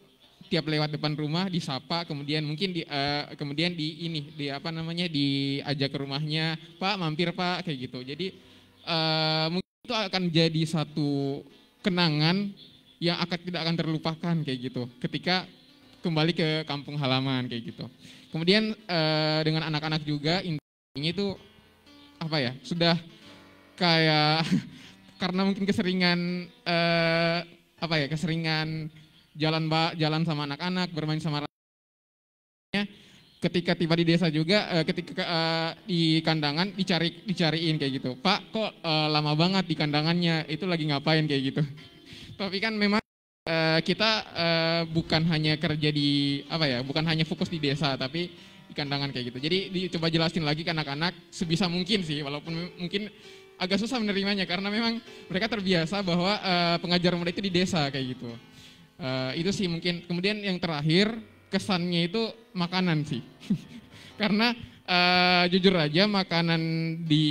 F: tiap lewat depan rumah disapa, kemudian mungkin diajak ke rumahnya, Pak mampir Pak kayak gitu. Jadi mungkin itu akan jadi satu kenangan yang tidak akan terlupakan kayak gitu ketika kembali ke kampung halaman kayak gitu. Kemudian dengan anak-anak juga ini tuh apa ya, sudah kayak karena mungkin keseringan keseringan jalan sama anak-anak, bermain sama anak-anaknya, ketika tiba di desa juga ketika di kandangan dicariin kayak gitu. Pak kok lama banget di kandangannya, itu lagi ngapain kayak gitu. Tapi kan memang kita bukan hanya kerja bukan hanya fokus di desa, tapi di kandangan kayak gitu. Jadi dicoba jelasin lagi ke anak-anak sebisa mungkin sih, walaupun mungkin agak susah menerimanya karena memang mereka terbiasa bahwa pengajar muda itu di desa kayak gitu. Itu sih mungkin. Kemudian yang terakhir kesannya itu makanan sih, karena jujur aja makanan di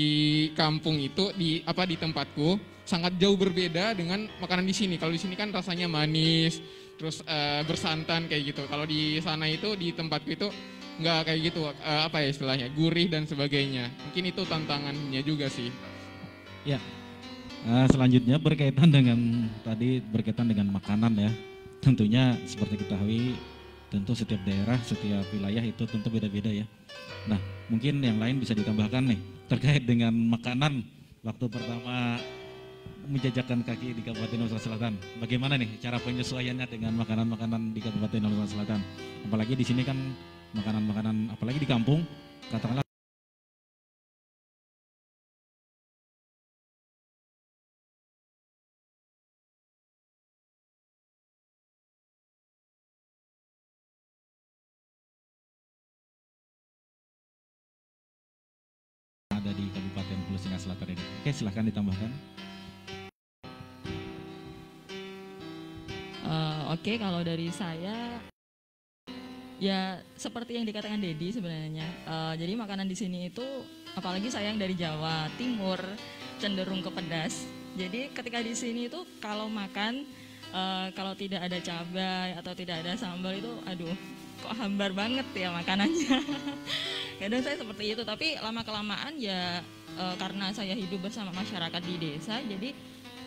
F: kampung itu di tempatku sangat jauh berbeda dengan makanan di sini. Kalau di sini kan rasanya manis, terus bersantan kayak gitu. Kalau di sana itu di tempatku itu nggak kayak gitu, istilahnya gurih dan sebagainya. Mungkin itu tantangannya juga sih.
C: Ya, selanjutnya berkaitan dengan makanan ya. Tentunya seperti kita ketahui, tentu setiap daerah, setiap wilayah itu tentu beda-beda ya. Nah, mungkin yang lain bisa ditambahkan nih terkait dengan makanan waktu pertama menjajakan kaki di Kabupaten Nusa Selatan. Bagaimana nih cara penyesuaiannya dengan makanan-makanan di Kabupaten Nusa Selatan? Apalagi di sini kan makanan-makanan, apalagi di kampung, katakanlah ada di Kabupaten Hulu Sungai Selatan ini. Oke, silahkan ditambahkan.
G: Oke, kalau dari saya ya seperti yang dikatakan Dedi sebenarnya. Jadi makanan di sini itu, apalagi saya yang dari Jawa Timur, cenderung ke pedas. Jadi ketika di sini itu kalau makan kalau tidak ada cabai atau tidak ada sambal itu, aduh, kok hambar banget ya makanannya. Kadang saya seperti itu, tapi lama kelamaan ya karena saya hidup bersama masyarakat di desa, jadi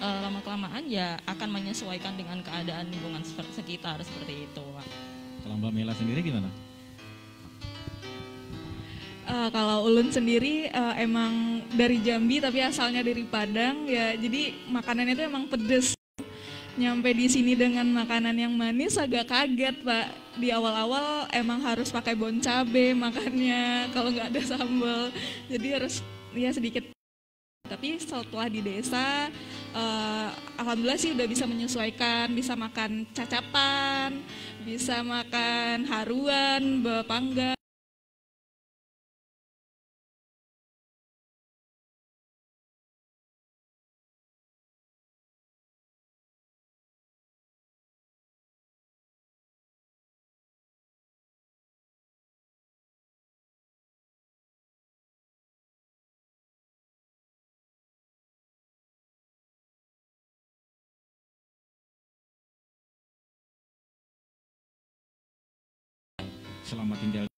G: lama-kelamaan ya akan menyesuaikan dengan keadaan lingkungan sekitar seperti itu, Pak.
C: Kalau Mbak Mela sendiri gimana?
K: Kalau Ulun sendiri emang dari Jambi tapi asalnya dari Padang ya, jadi makanannya itu emang pedes. Nyampe di sini dengan makanan yang manis agak kaget, Pak. Di awal-awal emang harus pakai bon cabe makannya kalau nggak ada sambal, jadi harus ya sedikit. Tapi setelah di desa, alhamdulillah sih udah bisa menyesuaikan, bisa makan cacapan, bisa makan haruan, bepangga.
C: Selama tinggal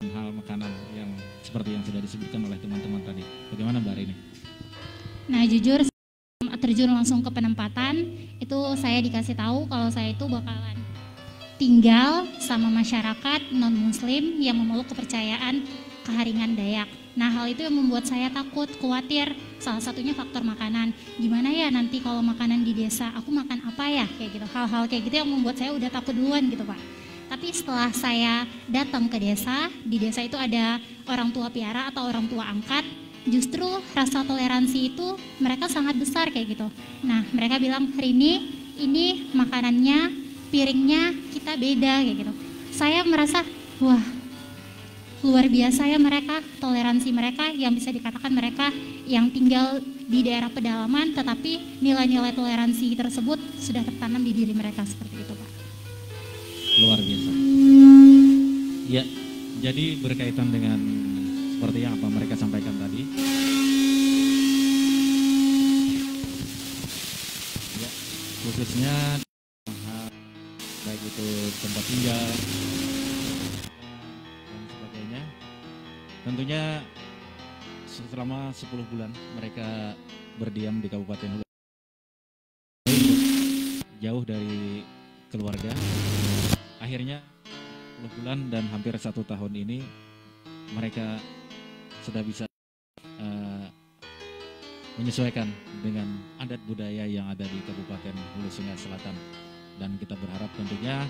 C: hal makanan yang seperti yang sudah disebutkan oleh teman-teman tadi. Bagaimana Mbak Rini?
I: Nah, jujur terjun langsung ke penempatan itu saya dikasih tahu kalau saya itu bakalan tinggal sama masyarakat non-muslim yang memeluk kepercayaan keharingan Dayak. Nah, hal itu yang membuat saya takut, khawatir. Salah satunya faktor makanan. Gimana ya nanti kalau makanan di desa, aku makan apa ya? Kayak gitu. Hal-hal kayak gitu yang membuat saya udah takut duluan gitu, Pak. Tapi setelah saya datang ke desa, di desa itu ada orang tua piara atau orang tua angkat, justru rasa toleransi itu mereka sangat besar kayak gitu. Nah, mereka bilang, Rini, ini makanannya, piringnya kita beda kayak gitu. saya merasa wah luar biasa ya mereka, toleransi mereka yang bisa dikatakan mereka yang tinggal di daerah pedalaman tetapi nilai-nilai toleransi tersebut sudah tertanam di diri mereka seperti itu Pak.
C: Luar biasa. Ya, jadi berkaitan dengan seperti yang apa mereka sampaikan tadi. Ya, khususnya baik itu tempat tinggal dan sebagainya. Tentunya selama 10 bulan mereka berdiam di Kabupaten Hulu, jauh dari keluarga. Akhirnya 10 bulan dan hampir 1 tahun ini mereka sudah bisa menyesuaikan dengan adat budaya yang ada di Kabupaten Hulu Sungai Selatan. Dan kita berharap tentunya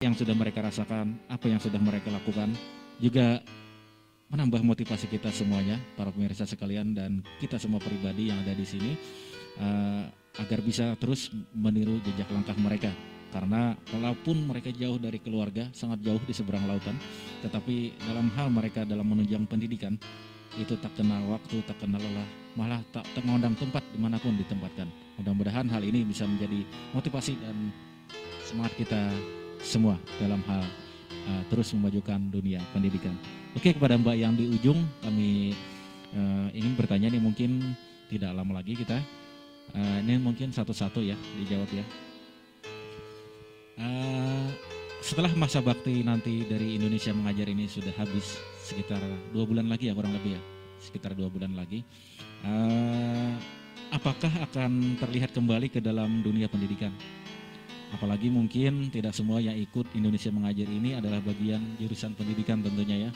C: yang sudah mereka rasakan, apa yang sudah mereka lakukan juga menambah motivasi kita semuanya, para pemirsa sekalian dan kita semua pribadi yang ada di sini, agar bisa terus meniru jejak langkah mereka. Karena walaupun mereka jauh dari keluarga, sangat jauh di seberang lautan, tetapi dalam hal mereka dalam menunjang pendidikan itu tak kenal waktu, tak kenal lelah, malah tak mengundang tempat dimanapun ditempatkan. Mudah-mudahan hal ini bisa menjadi motivasi dan semangat kita semua dalam hal terus memajukan dunia pendidikan. Oke, kepada Mbak yang di ujung kami ingin bertanya nih, mungkin tidak lama lagi kita ini mungkin satu-satu ya dijawab ya. Setelah masa bakti nanti dari Indonesia Mengajar ini sudah habis sekitar 2 bulan lagi ya, kurang lebih ya, sekitar 2 bulan lagi, apakah akan terlihat kembali ke dalam dunia pendidikan? Apalagi mungkin tidak semua yang ikut Indonesia Mengajar ini adalah bagian jurusan pendidikan tentunya ya.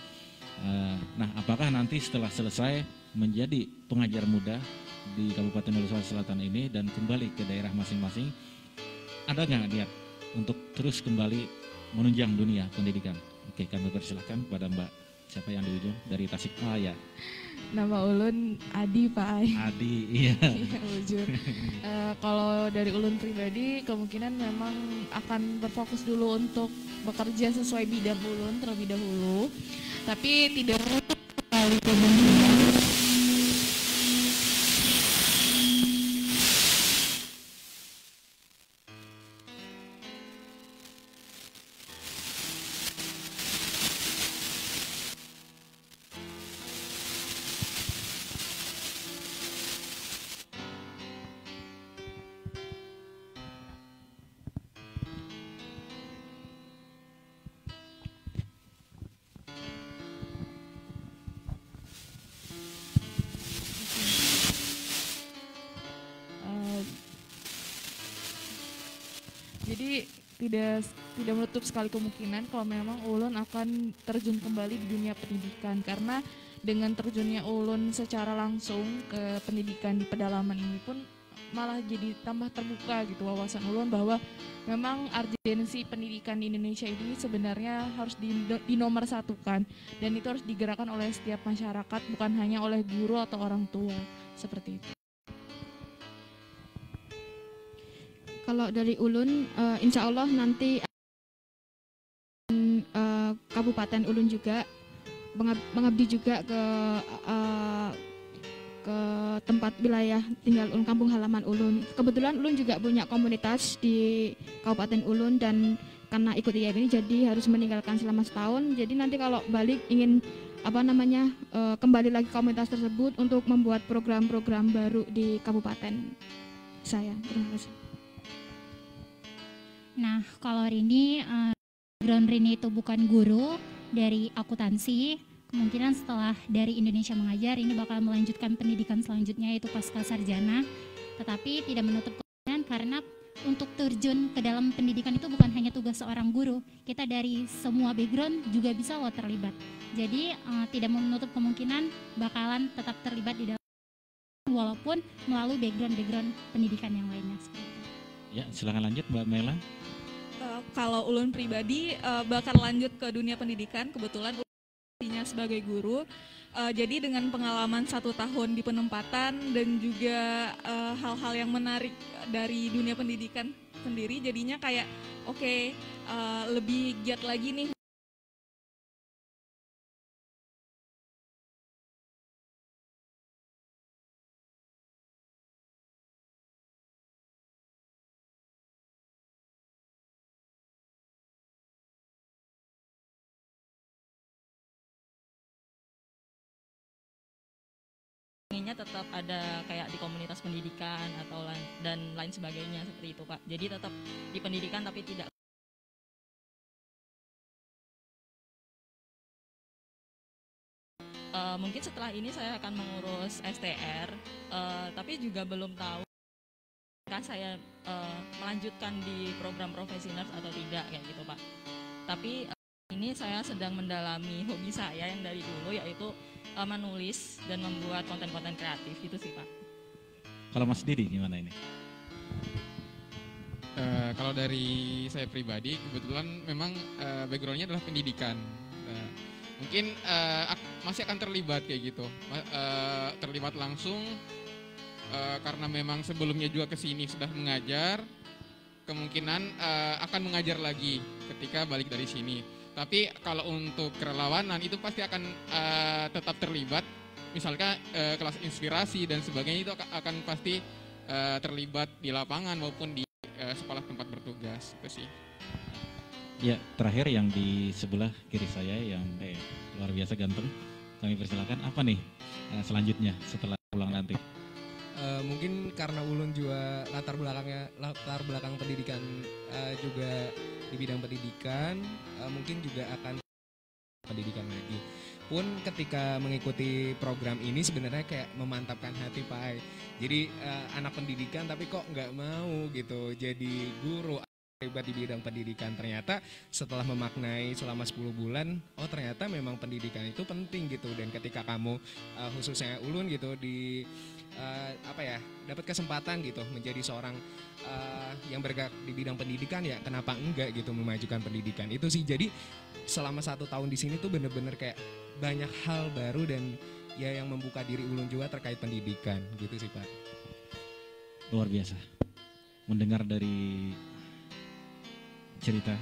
C: Nah, apakah nanti setelah selesai menjadi pengajar muda di Kabupaten Hulu Sungai Selatan ini dan kembali ke daerah masing-masing, ada nggak niat untuk terus kembali menunjang dunia pendidikan? Oke, kami persilahkan kepada Mbak siapa yang di ujung dari Tasikmalaya.
H: Nama ulun Adi Pak Ai.
C: Adi, iya.
H: Iya, ujur. Kalau dari ulun pribadi kemungkinan memang akan berfokus dulu untuk bekerja sesuai bidang ulun terlebih dahulu. Tapi tidak menutup sekali kemungkinan jadi tidak menutup sekali kemungkinan kalau memang ulun akan terjun kembali di dunia pendidikan, karena dengan terjunnya ulun secara langsung ke pendidikan di pedalaman ini pun malah jadi tambah terbuka gitu wawasan ulun bahwa memang urgensi pendidikan di Indonesia ini sebenarnya harus dinomorsatukan dan itu harus digerakkan oleh setiap masyarakat, bukan hanya oleh guru atau orang tua, seperti itu.
J: Kalau dari ulun, insya Allah nanti Kabupaten Ulun juga mengabdi juga ke tempat wilayah tinggal ulun, kampung halaman ulun. Kebetulan ulun juga punya komunitas di Kabupaten Ulun dan karena ikut IAIF ini jadi harus meninggalkan selama setahun. Jadi nanti kalau balik ingin kembali lagi komunitas tersebut untuk membuat program-program baru di kabupaten saya. Terima kasih.
I: Nah, kalau Rini, background Rini itu bukan guru dari akuntansi, kemungkinan setelah dari Indonesia Mengajar ini bakal melanjutkan pendidikan selanjutnya yaitu pasca sarjana, tetapi tidak menutup kemungkinan karena untuk terjun ke dalam pendidikan itu bukan hanya tugas seorang guru, kita dari semua background juga bisa loh terlibat. Jadi tidak menutup kemungkinan bakalan tetap terlibat di dalam walaupun melalui background pendidikan yang lainnya.
C: Ya, silakan lanjut Mbak Mela.
K: Kalau ulun pribadi bakal lanjut ke dunia pendidikan, kebetulan ulunnya sebagai guru. Jadi dengan pengalaman 1 tahun di penempatan dan juga hal-hal yang menarik dari dunia pendidikan sendiri, jadinya kayak oke, lebih giat lagi nih.
G: Inginnya tetap ada kayak di komunitas pendidikan atau dan lain sebagainya seperti itu Pak. Jadi tetap di pendidikan tapi tidak. Mungkin setelah ini saya akan mengurus STR, tapi juga belum tahu apakah saya melanjutkan di program profesi nurse atau tidak kayak gitu Pak. Tapi ini saya sedang mendalami hobi saya yang dari dulu, yaitu menulis dan membuat konten-konten kreatif gitu sih Pak.
C: Kalau Mas Didi gimana ini?
F: Kalau dari saya pribadi kebetulan memang backgroundnya adalah pendidikan. Mungkin masih akan terlibat kayak gitu, terlibat langsung karena memang sebelumnya juga kesini sudah mengajar, kemungkinan akan mengajar lagi ketika balik dari sini. Tapi kalau untuk kerelawanan itu pasti akan tetap terlibat, misalnya kelas inspirasi dan sebagainya itu akan pasti terlibat di lapangan maupun di sekolah tempat bertugas itu sih.
C: Ya, terakhir yang di sebelah kiri saya yang luar biasa ganteng, kami persilakan apa nih selanjutnya setelah pulang nanti?
E: Mungkin karena Ulun juga latar belakang pendidikan juga di bidang pendidikan, mungkin juga akan pendidikan lagi. Pun ketika mengikuti program ini sebenarnya kayak memantapkan hati Pak. Jadi anak pendidikan tapi kok nggak mau gitu jadi guru, terlibat di bidang pendidikan. Ternyata setelah memaknai selama 10 bulan, oh ternyata memang pendidikan itu penting gitu. Dan ketika kamu khususnya Ulun gitu dapat kesempatan gitu menjadi seorang yang bergerak di bidang pendidikan, ya kenapa enggak gitu memajukan pendidikan itu sih. Jadi selama 1 tahun di sini tuh bener-bener kayak banyak hal baru dan ya yang membuka diri Ulun juga terkait pendidikan gitu sih Pak.
C: Luar biasa mendengar dari cerita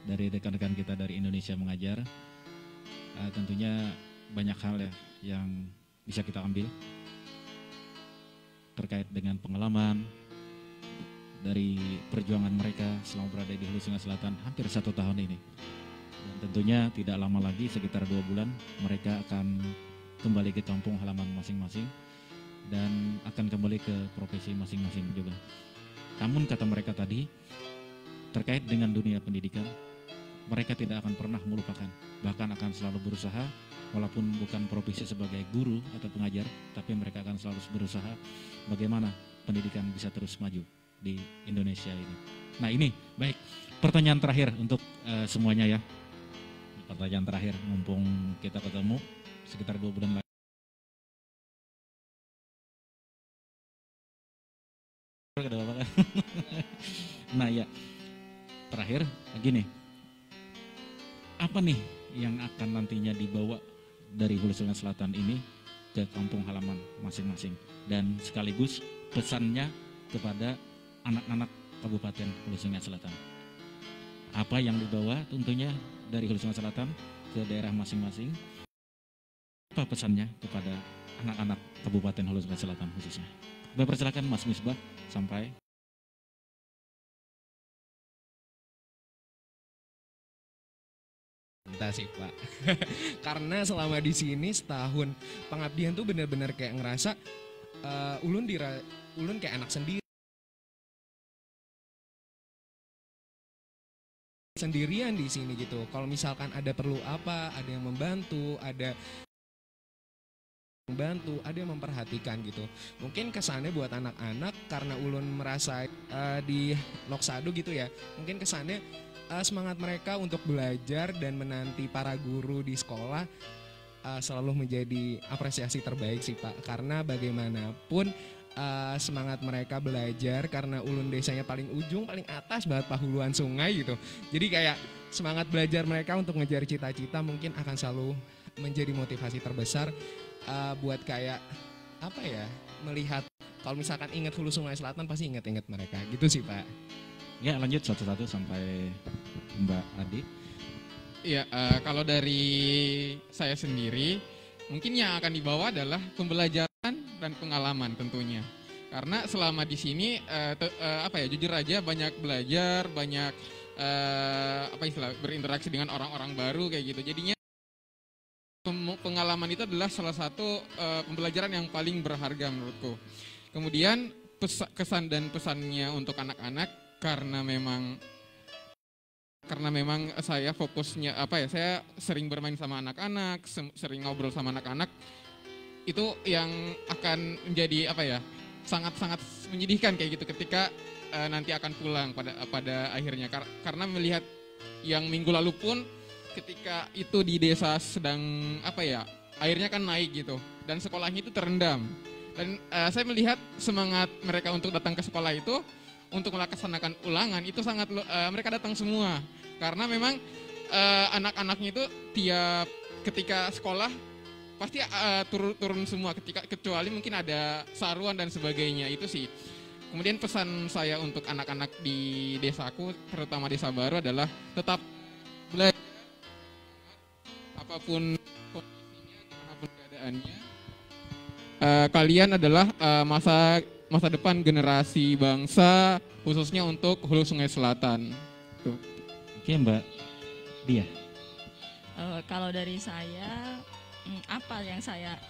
C: dari rekan-rekan kita dari Indonesia Mengajar. Tentunya banyak hal ya yang bisa kita ambil terkait dengan pengalaman dari perjuangan mereka selama berada di Hulu Sungai Selatan hampir 1 tahun ini. Dan tentunya tidak lama lagi, sekitar 2 bulan, mereka akan kembali ke kampung halaman masing-masing dan akan kembali ke profesi masing-masing juga. Namun kata mereka tadi, terkait dengan dunia pendidikan, mereka tidak akan pernah melupakan, bahkan akan selalu berusaha, walaupun bukan profesi sebagai guru atau pengajar, tapi mereka akan selalu berusaha bagaimana pendidikan bisa terus maju di Indonesia ini. Nah ini, baik, pertanyaan terakhir untuk semuanya ya. Pertanyaan terakhir, mumpung kita ketemu sekitar 2 bulan lagi. Nah ya, terakhir gini, apa nih yang akan nantinya dibawa dari Hulu Sungai Selatan ini ke kampung halaman masing-masing, dan sekaligus pesannya kepada anak-anak Kabupaten Hulu Sungai Selatan? Apa yang dibawa tentunya dari Hulu Sungai Selatan ke daerah masing-masing? Apa pesannya kepada anak-anak Kabupaten Hulu Sungai Selatan khususnya? Persilakan Mas Misbah sampai.
E: Entah sih Pak, karena selama di sini setahun pengabdian tuh benar-benar kayak ngerasa Ulun kayak anak sendirian di sini gitu. Kalau misalkan ada perlu apa, ada yang membantu, ada yang memperhatikan gitu. Mungkin kesannya buat anak-anak karena Ulun merasa di Loksado gitu ya, mungkin kesannya semangat mereka untuk belajar dan menanti para guru di sekolah selalu menjadi apresiasi terbaik sih Pak. Karena bagaimanapun semangat mereka belajar, karena Ulun desanya paling ujung, paling atas banget Pahuluan Sungai gitu. Jadi kayak semangat belajar mereka untuk ngejar cita-cita mungkin akan selalu menjadi motivasi terbesar buat kayak apa ya, melihat kalau misalkan ingat Hulu Sungai Selatan pasti ingat-ingat mereka gitu sih Pak.
C: Ya lanjut satu-satu sampai Mbak Adi.
F: Ya, kalau dari saya sendiri, mungkin yang akan dibawa adalah pembelajaran dan pengalaman tentunya. Karena selama di sini, jujur aja banyak belajar, banyak berinteraksi dengan orang-orang baru kayak gitu. Jadinya pengalaman itu adalah salah satu pembelajaran yang paling berharga menurutku. Kemudian kesan dan pesannya untuk anak-anak karena memang saya fokusnya saya sering bermain sama anak-anak, sering ngobrol sama anak-anak, itu yang akan menjadi sangat-sangat menyedihkan kayak gitu ketika nanti akan pulang pada akhirnya, karena melihat yang minggu lalu pun ketika itu di desa sedang airnya kan naik gitu dan sekolahnya itu terendam, dan saya melihat semangat mereka untuk datang ke sekolah itu untuk melaksanakan ulangan itu sangat mereka datang semua, karena memang anak-anaknya itu tiap ketika sekolah pasti turun semua kecuali mungkin ada saruan dan sebagainya itu sih. Kemudian pesan saya untuk anak-anak di desaku, terutama Desa Baru, adalah tetap belajar apapun kondisinya, apapun keadaannya. Kalian adalah masa depan generasi bangsa, khususnya untuk Hulu Sungai Selatan. Tuh.
C: Oke Mbak Dia.
G: Kalau dari saya, apa yang saya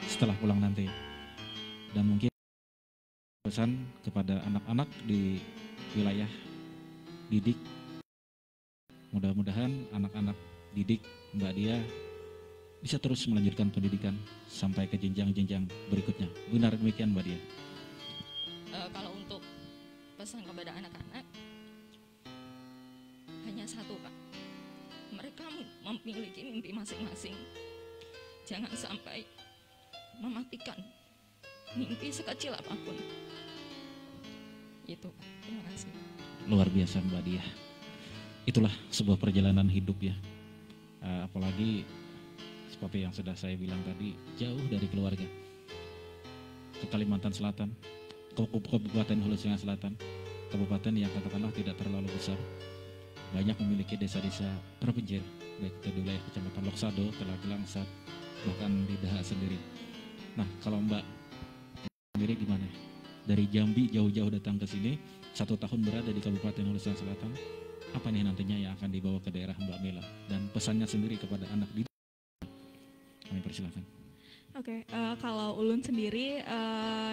C: setelah pulang nanti, dan mungkin pesan kepada anak-anak di wilayah didik, mudah-mudahan anak-anak didik Mbak Dia bisa terus melanjutkan pendidikan sampai ke jenjang-jenjang berikutnya. Benar demikian Mbak Dia?
G: Kalau untuk pesan kepada anak-anak hanya satu Pak, mereka memiliki mimpi masing-masing, jangan sampai mematikan mimpi sekecil apapun. Itu, terima kasih.
C: Luar biasa Mbak Dia. Itulah sebuah perjalanan hidup ya. Apalagi seperti yang sudah saya bilang tadi, jauh dari keluarga. Ke Kalimantan Selatan, ke Kabupaten Hulu Sungai Selatan, kabupaten yang katakanlah tidak terlalu besar, banyak memiliki desa-desa terpencil, baik itu di wilayah Kecamatan Loksado, Telaga Langsat, bahkan di Daha sendiri. Nah, kalau Mbak sendiri gimana? Dari Jambi jauh-jauh datang ke sini, 1 tahun berada di Kabupaten Hulu Sungai Selatan, apa nih nantinya yang akan dibawa ke daerah Mbak Mela? Dan pesannya sendiri kepada anak didik, kami persilakan.
K: Oke, kalau Ulun sendiri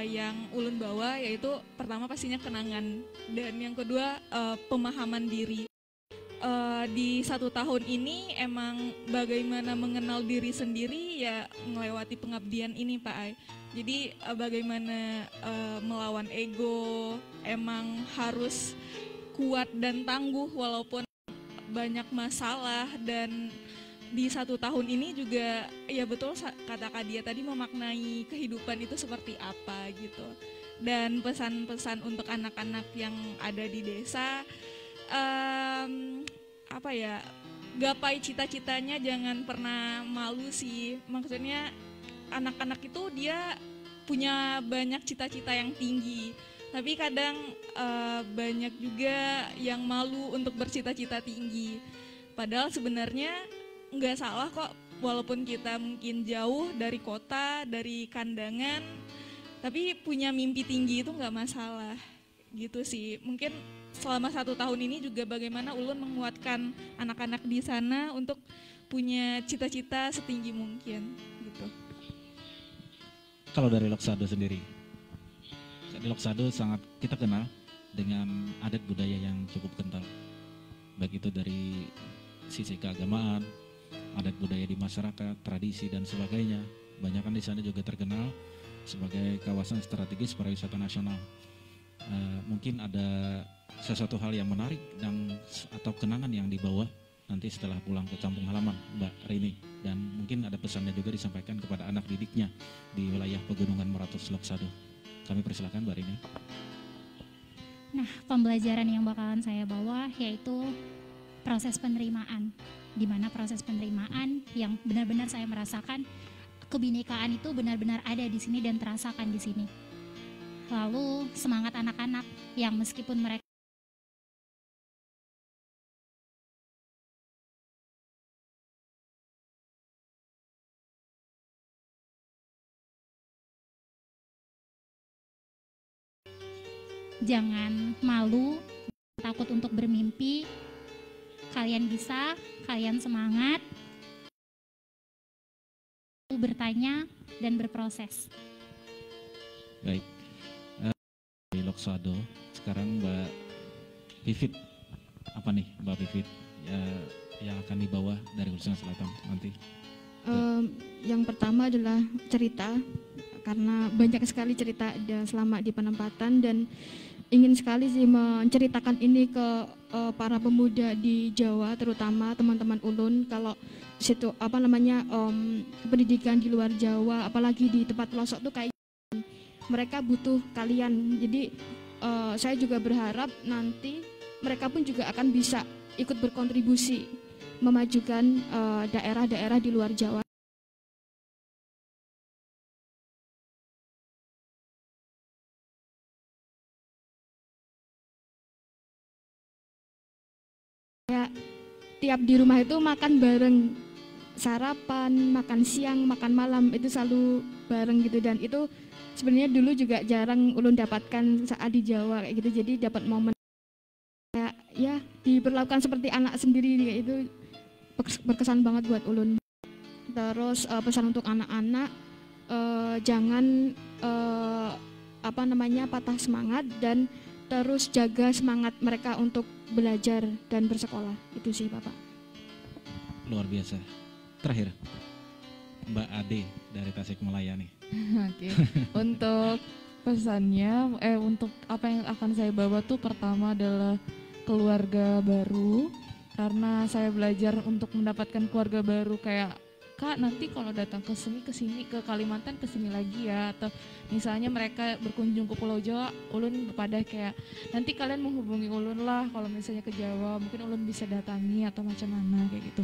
K: yang Ulun bawa yaitu pertama pastinya kenangan, dan yang kedua pemahaman diri. Di 1 tahun ini emang bagaimana mengenal diri sendiri ya melewati pengabdian ini Pak Ai. Jadi bagaimana melawan ego, emang harus kuat dan tangguh walaupun banyak masalah, dan di 1 tahun ini juga ya betul kata Kak Dia tadi, memaknai kehidupan itu seperti apa gitu. Dan pesan-pesan untuk anak-anak yang ada di desa, gapai cita-citanya, jangan pernah malu sih. Maksudnya anak-anak itu dia punya banyak cita-cita yang tinggi, tapi kadang banyak juga yang malu untuk bercita-cita tinggi. Padahal sebenarnya nggak salah kok, walaupun kita mungkin jauh dari kota, dari kandangan, tapi punya mimpi tinggi itu nggak masalah gitu sih. Mungkin selama 1 tahun ini juga bagaimana Ulun menguatkan anak-anak di sana untuk punya cita-cita setinggi mungkin gitu.
C: Kalau dari Loksado sendiri, di Loksado sangat kita kenal dengan adat budaya yang cukup kental, baik itu dari sisi keagamaan, adat budaya di masyarakat, tradisi dan sebagainya. Banyak kan di sana juga terkenal sebagai kawasan strategis pariwisata nasional. Mungkin ada sesuatu hal yang menarik atau kenangan yang dibawa nanti setelah pulang ke kampung halaman Mbak Rini, dan mungkin ada pesannya juga disampaikan kepada anak didiknya di wilayah Pegunungan Meratus Loksado. Kami persilakan Mbak Rini.
I: Nah, pembelajaran yang bakalan saya bawa yaitu proses penerimaan, di mana proses penerimaan yang benar-benar saya merasakan kebinekaan itu benar-benar ada di sini dan terasakan di sini. Lalu semangat anak-anak yang meskipun mereka jangan malu, takut untuk bermimpi. Kalian bisa, kalian semangat, bertanya dan berproses.
C: Baik, di Loksado sekarang Mbak Vivit, apa nih Mbak Vivit yang akan dibawa dari Hulu Sungai Selatan nanti?
J: Yang pertama adalah cerita, karena banyak sekali cerita selama di penempatan dan ingin sekali sih menceritakan ini ke para pemuda di Jawa, terutama teman-teman ulun. Kalau situ pendidikan di luar Jawa, apalagi di tempat pelosok tuh kayak mereka butuh kalian. Jadi saya juga berharap nanti mereka pun juga akan bisa ikut berkontribusi memajukan daerah-daerah di luar Jawa. Tiap di rumah itu makan bareng, sarapan, makan siang, makan malam itu selalu bareng gitu, dan itu sebenarnya dulu juga jarang ulun dapatkan saat di Jawa kayak gitu. Jadi dapat momen kayak ya diperlakukan seperti anak sendiri kayak itu berkesan banget buat ulun. Terus pesan untuk anak-anak, jangan patah semangat dan terus jaga semangat mereka untuk belajar dan bersekolah. Itu sih Bapak.
C: Luar biasa. Terakhir Mbak Ade dari Tasikmalaya nih.
H: Oke. Untuk pesannya, untuk apa yang akan saya bawa tuh pertama adalah keluarga baru, karena saya belajar untuk mendapatkan keluarga baru. Kayak Kak, nanti kalau datang ke sini ke Kalimantan ke sini lagi ya, atau misalnya mereka berkunjung ke Pulau Jawa, ulun pada kayak nanti kalian menghubungi ulun lah kalau misalnya ke Jawa, mungkin ulun bisa datangi atau macam mana kayak gitu.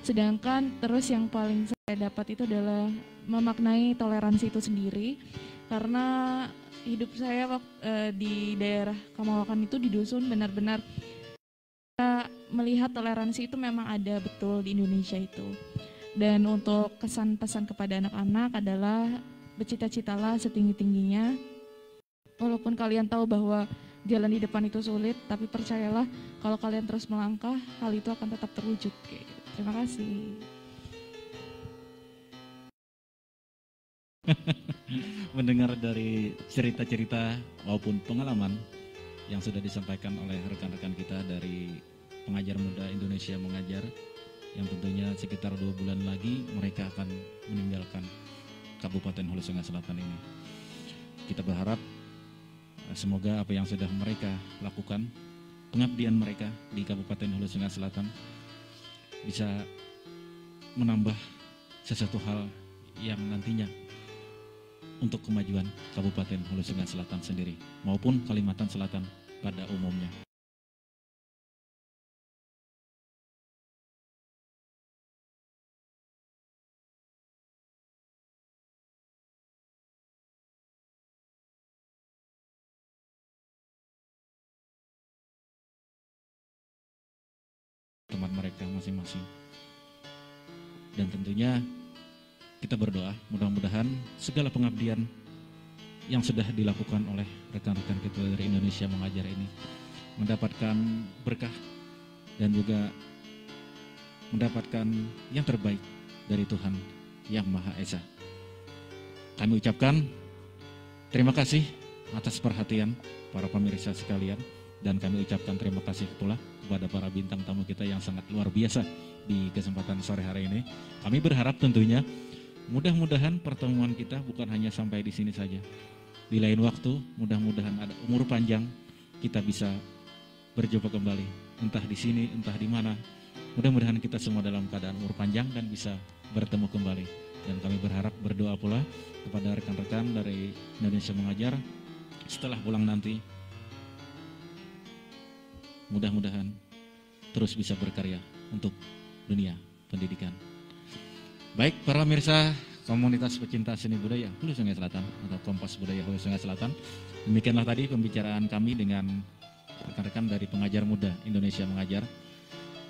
H: Sedangkan terus yang paling saya dapat itu adalah memaknai toleransi itu sendiri, karena hidup saya di daerah Kamawakan itu di dusun benar-benar melihat toleransi itu memang ada betul di Indonesia itu. Dan untuk kesan pesan kepada anak-anak adalah bercita-citalah setinggi-tingginya. Walaupun kalian tahu bahwa jalan di depan itu sulit, tapi percayalah kalau kalian terus melangkah, hal itu akan tetap terwujud. Terima kasih.
C: Mendengar dari cerita-cerita maupun pengalaman yang sudah disampaikan oleh rekan-rekan kita dari pengajar muda Indonesia Mengajar, yang tentunya sekitar 2 bulan lagi mereka akan meninggalkan Kabupaten Hulu Sungai Selatan ini. Kita berharap semoga apa yang sudah mereka lakukan, pengabdian mereka di Kabupaten Hulu Sungai Selatan bisa menambah sesuatu hal yang nantinya untuk kemajuan Kabupaten Hulu Sungai Selatan sendiri maupun Kalimantan Selatan pada umumnya. Tempat mereka masing-masing. Dan tentunya kita berdoa mudah-mudahan segala pengabdian yang sudah dilakukan oleh rekan-rekan kita dari Indonesia Mengajar ini mendapatkan berkah dan juga mendapatkan yang terbaik dari Tuhan Yang Maha Esa. Kami ucapkan terima kasih atas perhatian para pemirsa sekalian, dan kami ucapkan terima kasih pula kepada para bintang tamu kita yang sangat luar biasa di kesempatan sore hari ini. Kami berharap tentunya mudah-mudahan pertemuan kita bukan hanya sampai di sini saja. Di lain waktu mudah-mudahan ada umur panjang kita bisa berjumpa kembali, entah di sini, entah di mana. Mudah-mudahan kita semua dalam keadaan umur panjang dan bisa bertemu kembali. Dan kami berharap berdoa pula kepada rekan-rekan dari Indonesia Mengajar setelah pulang nanti. Mudah-mudahan terus bisa berkarya untuk dunia pendidikan. Baik para pemirsa komunitas pecinta seni budaya Hulu Sungai Selatan atau Kompas Budaya Hulu Sungai Selatan, demikianlah tadi pembicaraan kami dengan rekan-rekan dari pengajar muda Indonesia Mengajar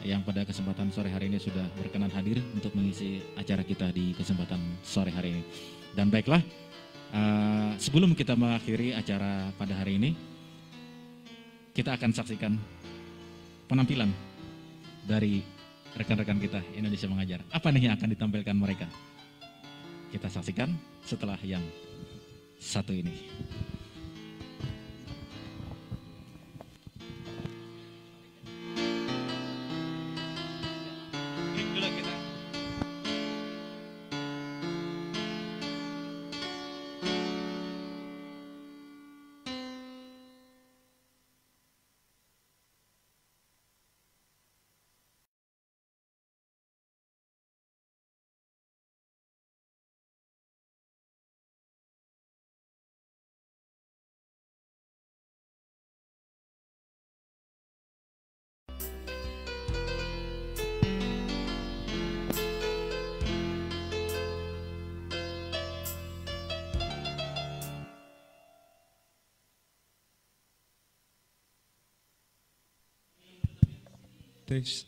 C: yang pada kesempatan sore hari ini sudah berkenan hadir untuk mengisi acara kita di kesempatan sore hari ini. Dan baiklah, sebelum kita mengakhiri acara pada hari ini, kita akan saksikan penampilan dari rekan-rekan kita Indonesia Mengajar. Apa nih yang akan ditampilkan mereka? Kita saksikan setelah yang satu ini.
E: Tes.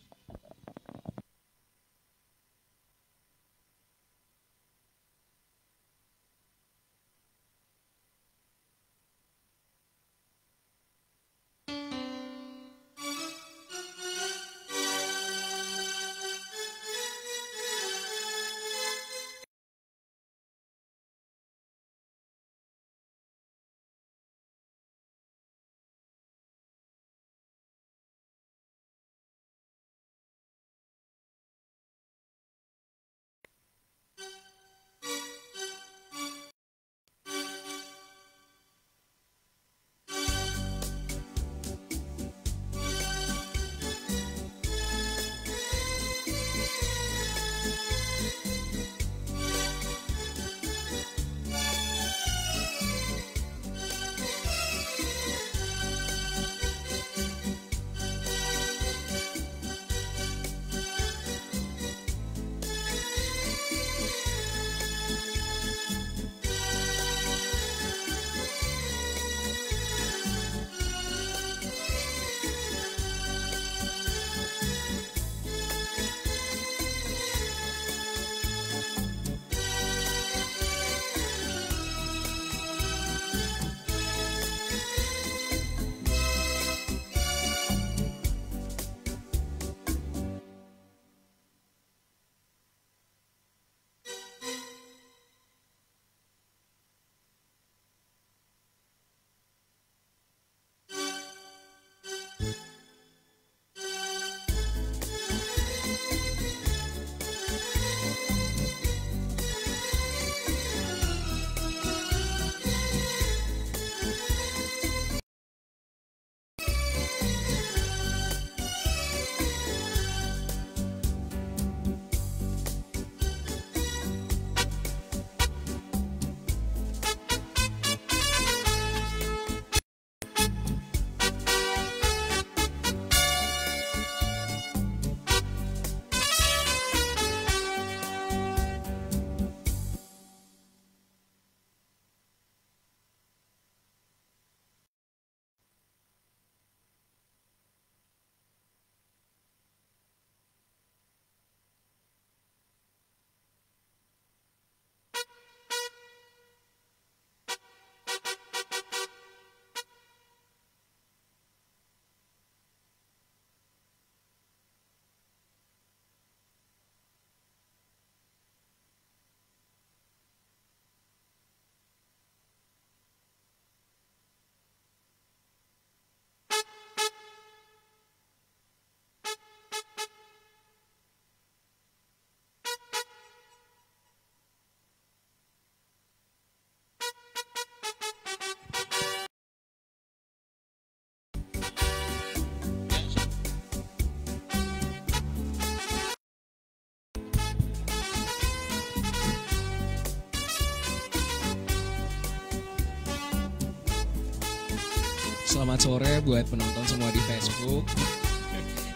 E: Selamat sore buat penonton semua di Facebook.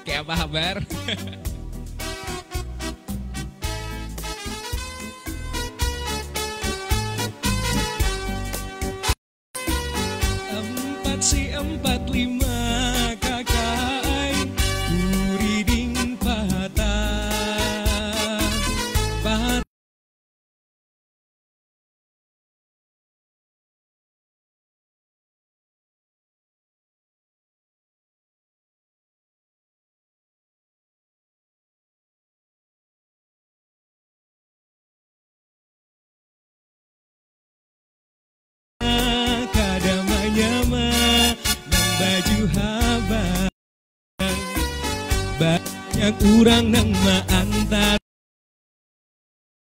E: Kayak apa kabar? Empat si empat lima kakai kuriding patah. Baju haba banyak orang nang antar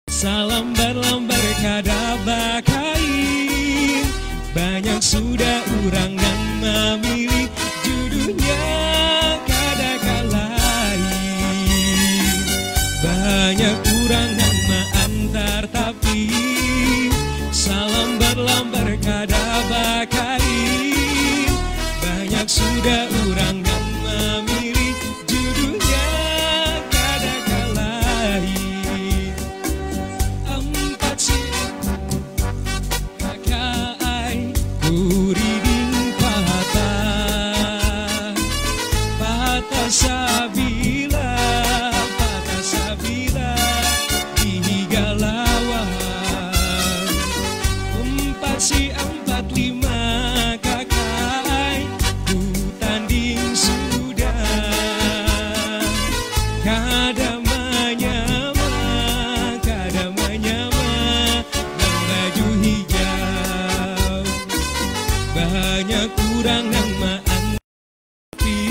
E: salam berlambar kada bakain banyak sudah orang nang memilih judunya kada kalain banyak orang nang antar tapi salam berlambar kada bakain banyak sudah orang yang memilih judulnya kada kalahin empat si kakai kuriding patah patah sabila digalawan empat si empat lima banyak kurang yang maanti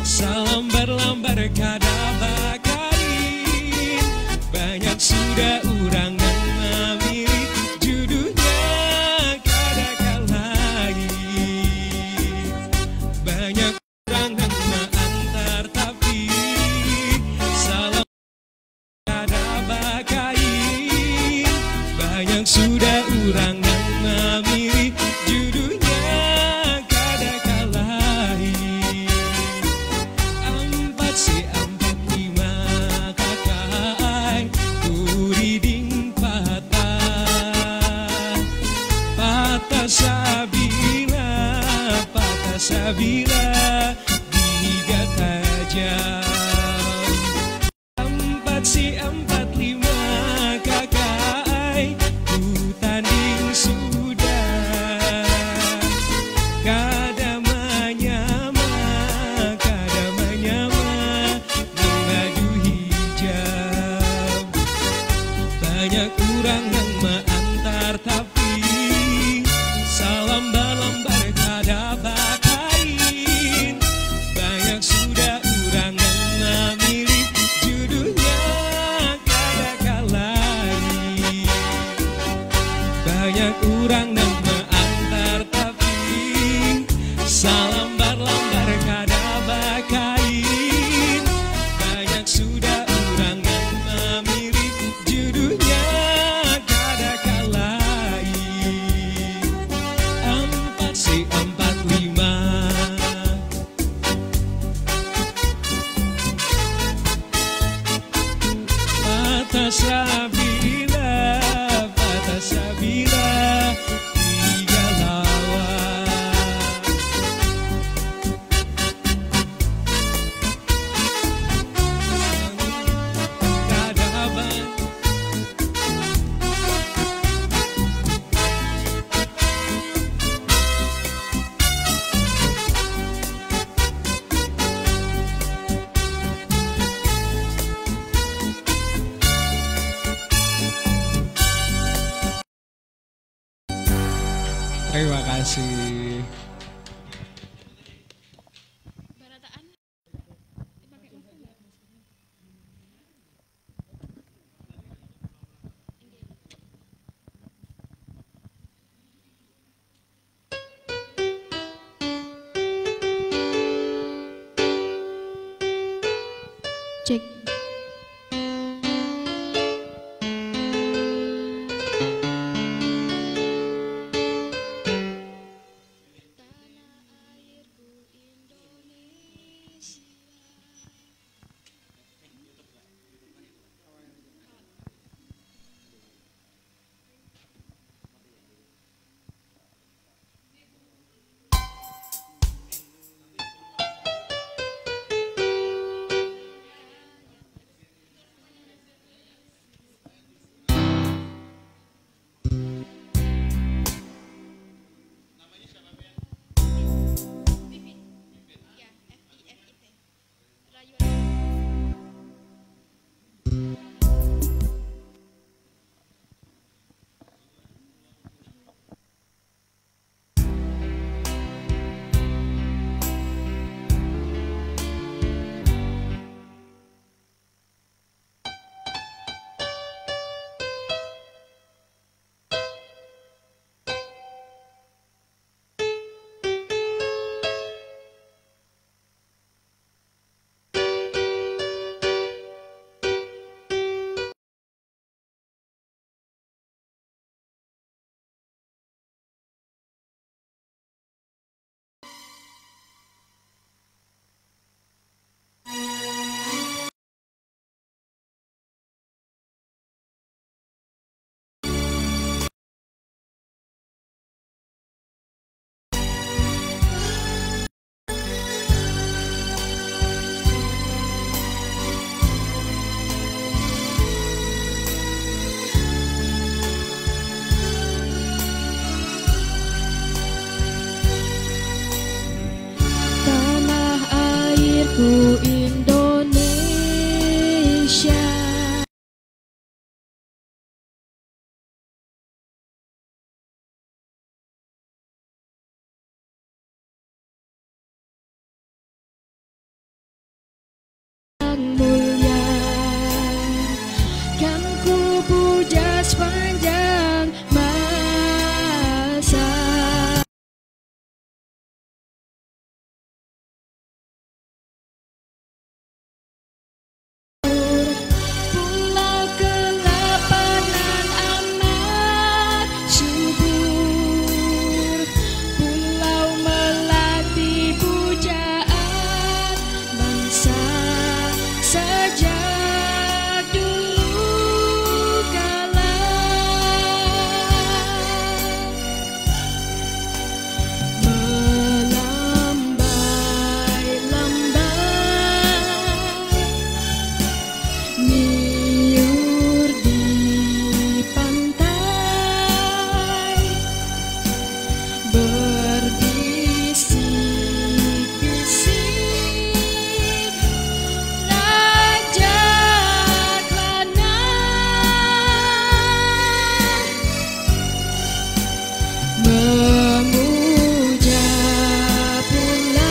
E: salam berlambar kada bakain banyak sudah orang yang memilih judulnya kada kalahin banyak kurang yang mengantar tapi salam kada bakain banyak sudah orang yang memilih judulnya kada kalahin empat si empat lima kakai kuriding patah patah sabila tiga tajam empat si empat lima kakai ku tanding sudah kada menyama mengadu hijab banyak kurang yang mengantar tapi salam balambar kada bakain banyak sudah orang yang memilih judulnya kada kalahin banyak kurang yang mengantar tapi salam berlambar kada bakain banyak sudah orang yang memilih judulnya kada kalahin empat si empat lima patah sabila digalawan kada bang terima kasih.
J: Cek. airku Indonesia. Yang mulia, kan ku puja sepanjang masa. Pulau kelapanan amat subur, pulau melati pujaan bangsa sejak dulu kala. Melambai-lambai niur di pantai, berbisik-bisik Raja Klana, memuja pulau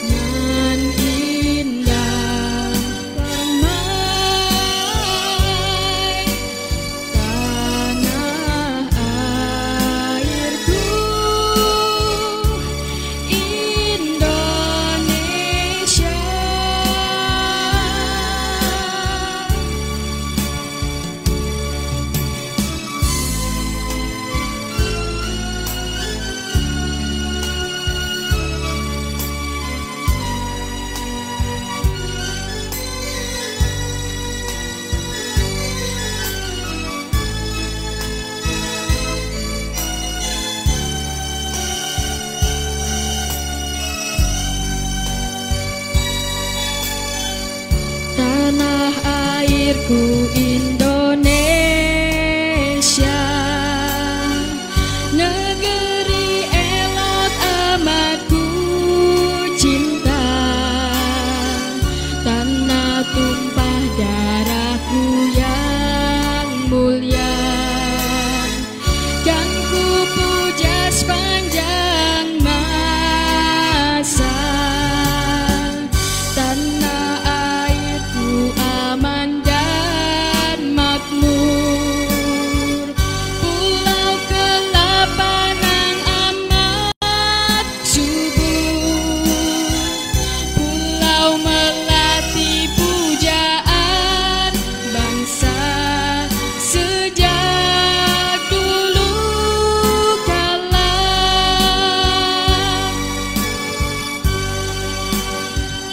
J: nan indah permai, tanah airku Indonesia. Tanah airku Indonesia, negeri elok amat ku cinta, tanah tumpah darahku yang mulia, kan ku puja sepanjang masa. Tanah airku aman dan makmur, pulau kelapanan amat subur, pulau melati pujaan bangsa sejak dulu kala.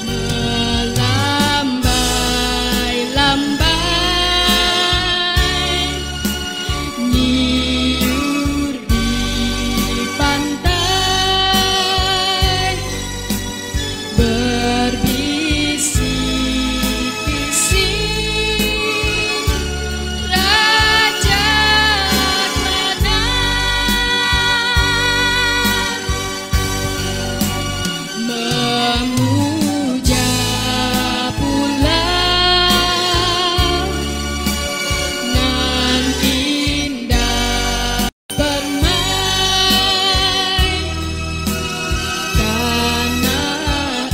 J: Melambai-lambai niur di pantai, berbisik-bisik Raja Klana, memuja pulau nan indah permai, tanah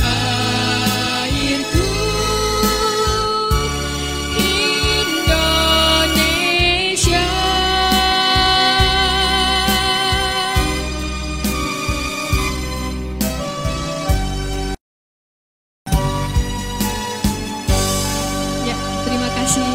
J: airku Indonesia. Ya, terima kasih.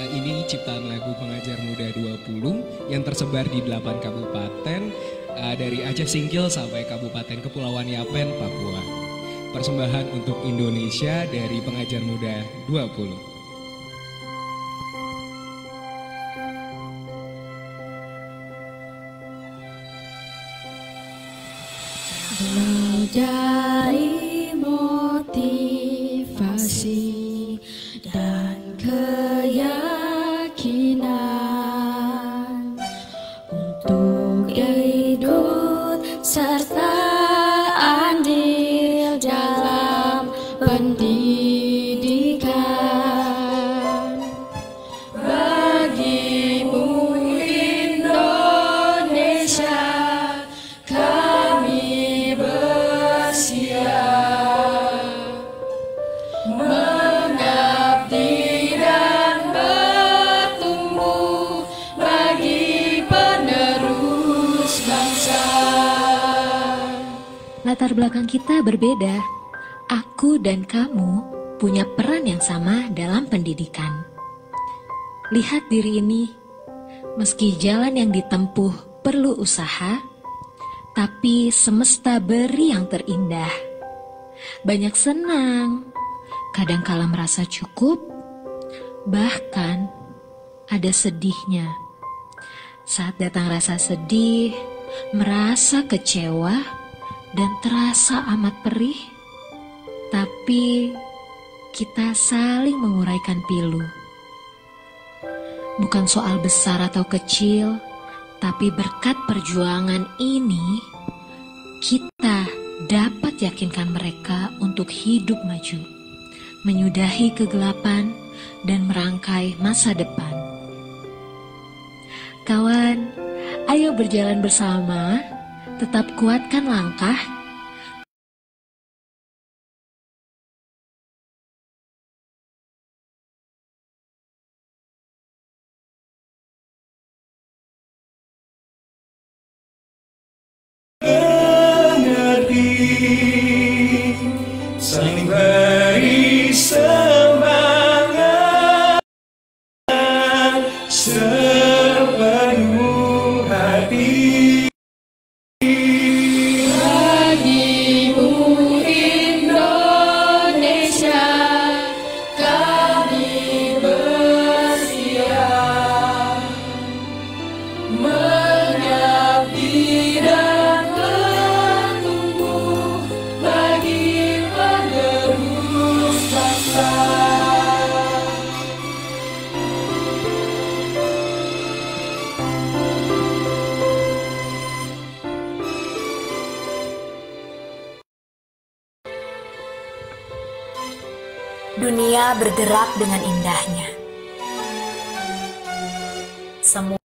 E: Ini ciptaan lagu Pengajar Muda 20 yang tersebar di 8 kabupaten dari Aceh Singkil sampai Kabupaten Kepulauan Yapen, Papua. persembahan untuk Indonesia dari Pengajar Muda 20.
L: Dari motivasi dan keyakinan untuk ikut serta andil dalam pendidikan bagimu Indonesia. Kami bersiap mengabdi dan bertumbuh bagi penerus bangsa.
B: Latar belakang kita berbeda. Aku dan kamu punya peran yang sama dalam pendidikan. Lihat diri ini, meski jalan yang ditempuh perlu usaha, tapi semesta beri yang terindah. Banyak senang, kadangkala merasa cukup, bahkan ada sedihnya. Saat datang rasa sedih, merasa kecewa, dan terasa amat perih, tapi kita saling menguraikan pilu. Bukan soal besar atau kecil, tapi berkat perjuangan ini, kita dapat yakinkan mereka untuk hidup maju, menyudahi kegelapan, dan merangkai masa depan. Kawan, ayo berjalan bersama, tetap kuatkan langkah.
M: Saling beri semangat sepenuh hati.
L: Bagimu Indonesia, kami bersiap mengabdi dan bertumbuh bagi penerus bangsa.
N: Dunia bergerak dengan indahnya. Semua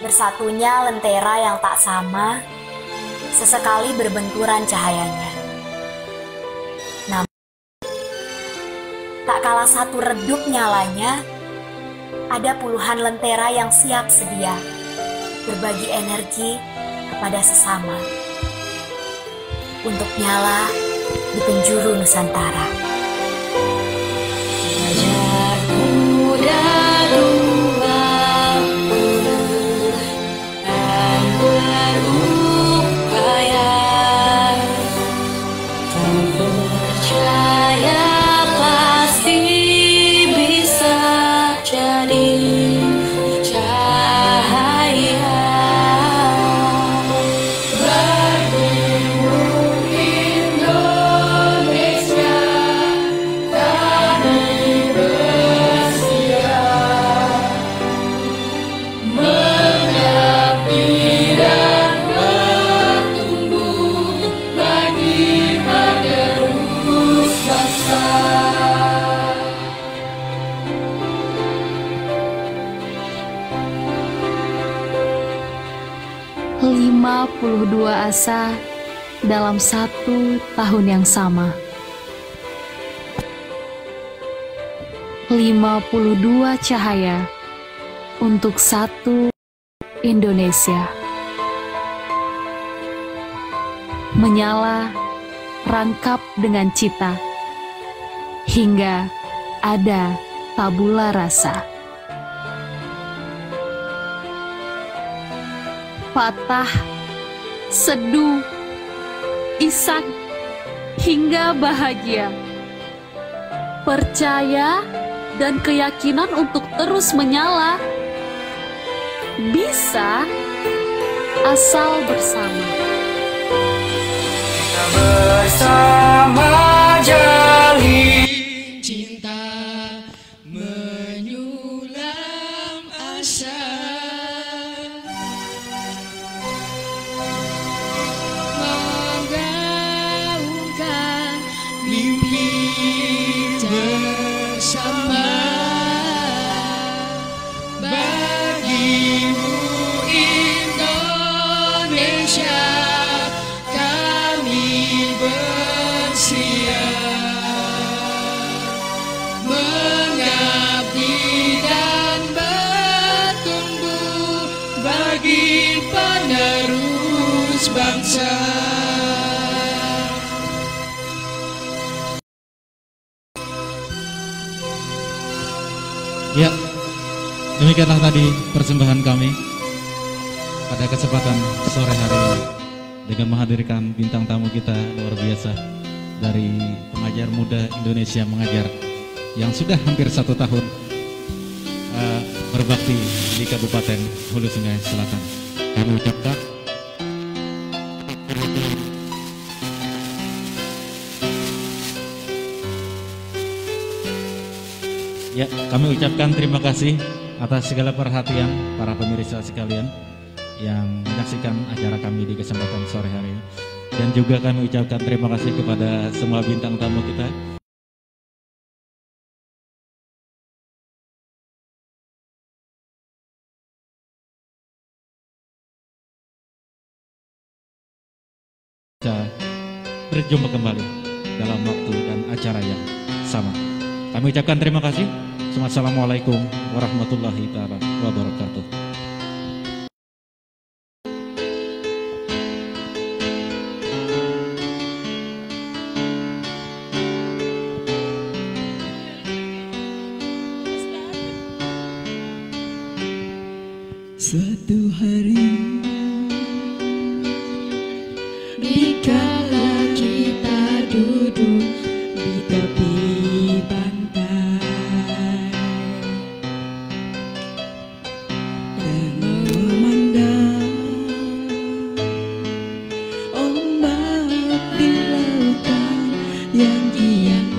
N: bersatunya lentera yang tak sama, sesekali berbenturan cahayanya. Namun, tak kalah satu redup nyalanya, ada puluhan lentera yang siap sedia berbagi energi kepada sesama untuk nyala di penjuru Nusantara.
L: Fajar muda dan berupaya, tak percaya pasti bisa jadi cahaya. Bagimu Indonesia, kami bersiap mengabdi dan bertumbuh bagi penerus bangsa.
O: 52 asa dalam 1 tahun yang sama. 52 cahaya untuk 1 Indonesia. Menyala, rangkap dengan cita, hingga ada tabula rasa. Patah, seduh, isak, hingga bahagia. Percaya dan keyakinan untuk terus menyala. Bisa, asal bersama.
L: Kita bersama jalin
E: cinta menyulam asa, menggaungkan mimpi bersama. Bagimu Indonesia, kami bersiap mengabdi dan bertumbuh bagi penerus bangsa.
C: Ya, demikianlah tadi persembahan kami pada kesempatan sore hari ini dengan menghadirkan bintang tamu kita luar biasa dari pengajar muda Indonesia Mengajar yang sudah hampir 1 tahun berbakti di Kabupaten Hulu Sungai Selatan. Kami ucapkan ya, kami ucapkan terima kasih atas segala perhatian para pemirsa sekalian yang menyaksikan acara kami di kesempatan sore hari ini. Dan juga kami ucapkan terima kasih kepada semua bintang tamu kita. Bisa berjumpa kembali dalam waktu dan acara yang sama. Kami ucapkan terima kasih. Assalamualaikum warahmatullahi wabarakatuh.
L: Suatu hari dikala kita duduk di tepi pantai dan memandang ombak di lautan yang kian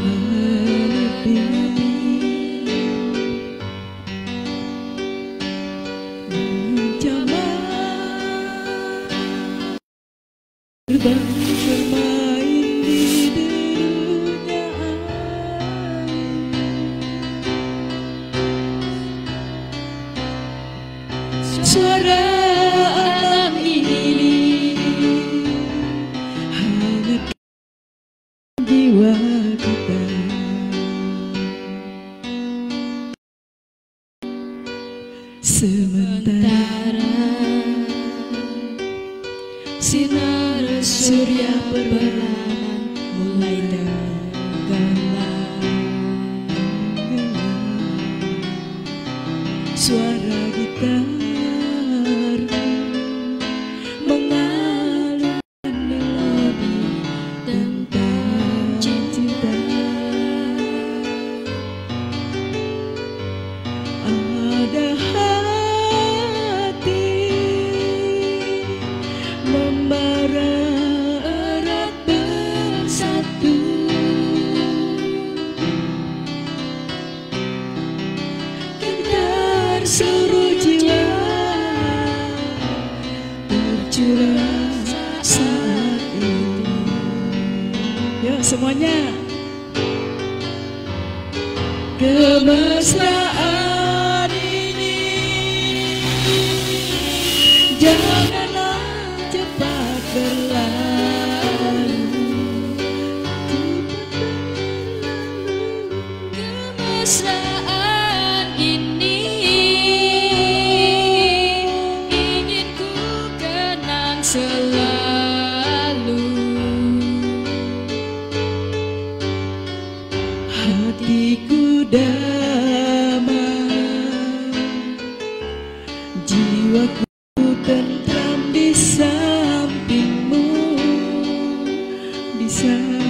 L: berdiri, mencoba terbang bermain di derunya air. Suara alam ini hangat jiwa kita. Sementara sinar surya perlahan mulai tenggelam, suara gitar mengalunkan melodi tentang cinta. Ada hati membara erat bersatu, gentar seluruh jiwa tercurah saat itu. Yuk semuanya. Kemesraan ini janganlah cepat berlalu. Kemesraan ini ingin ku kenang selalu. Hatiku dan bisa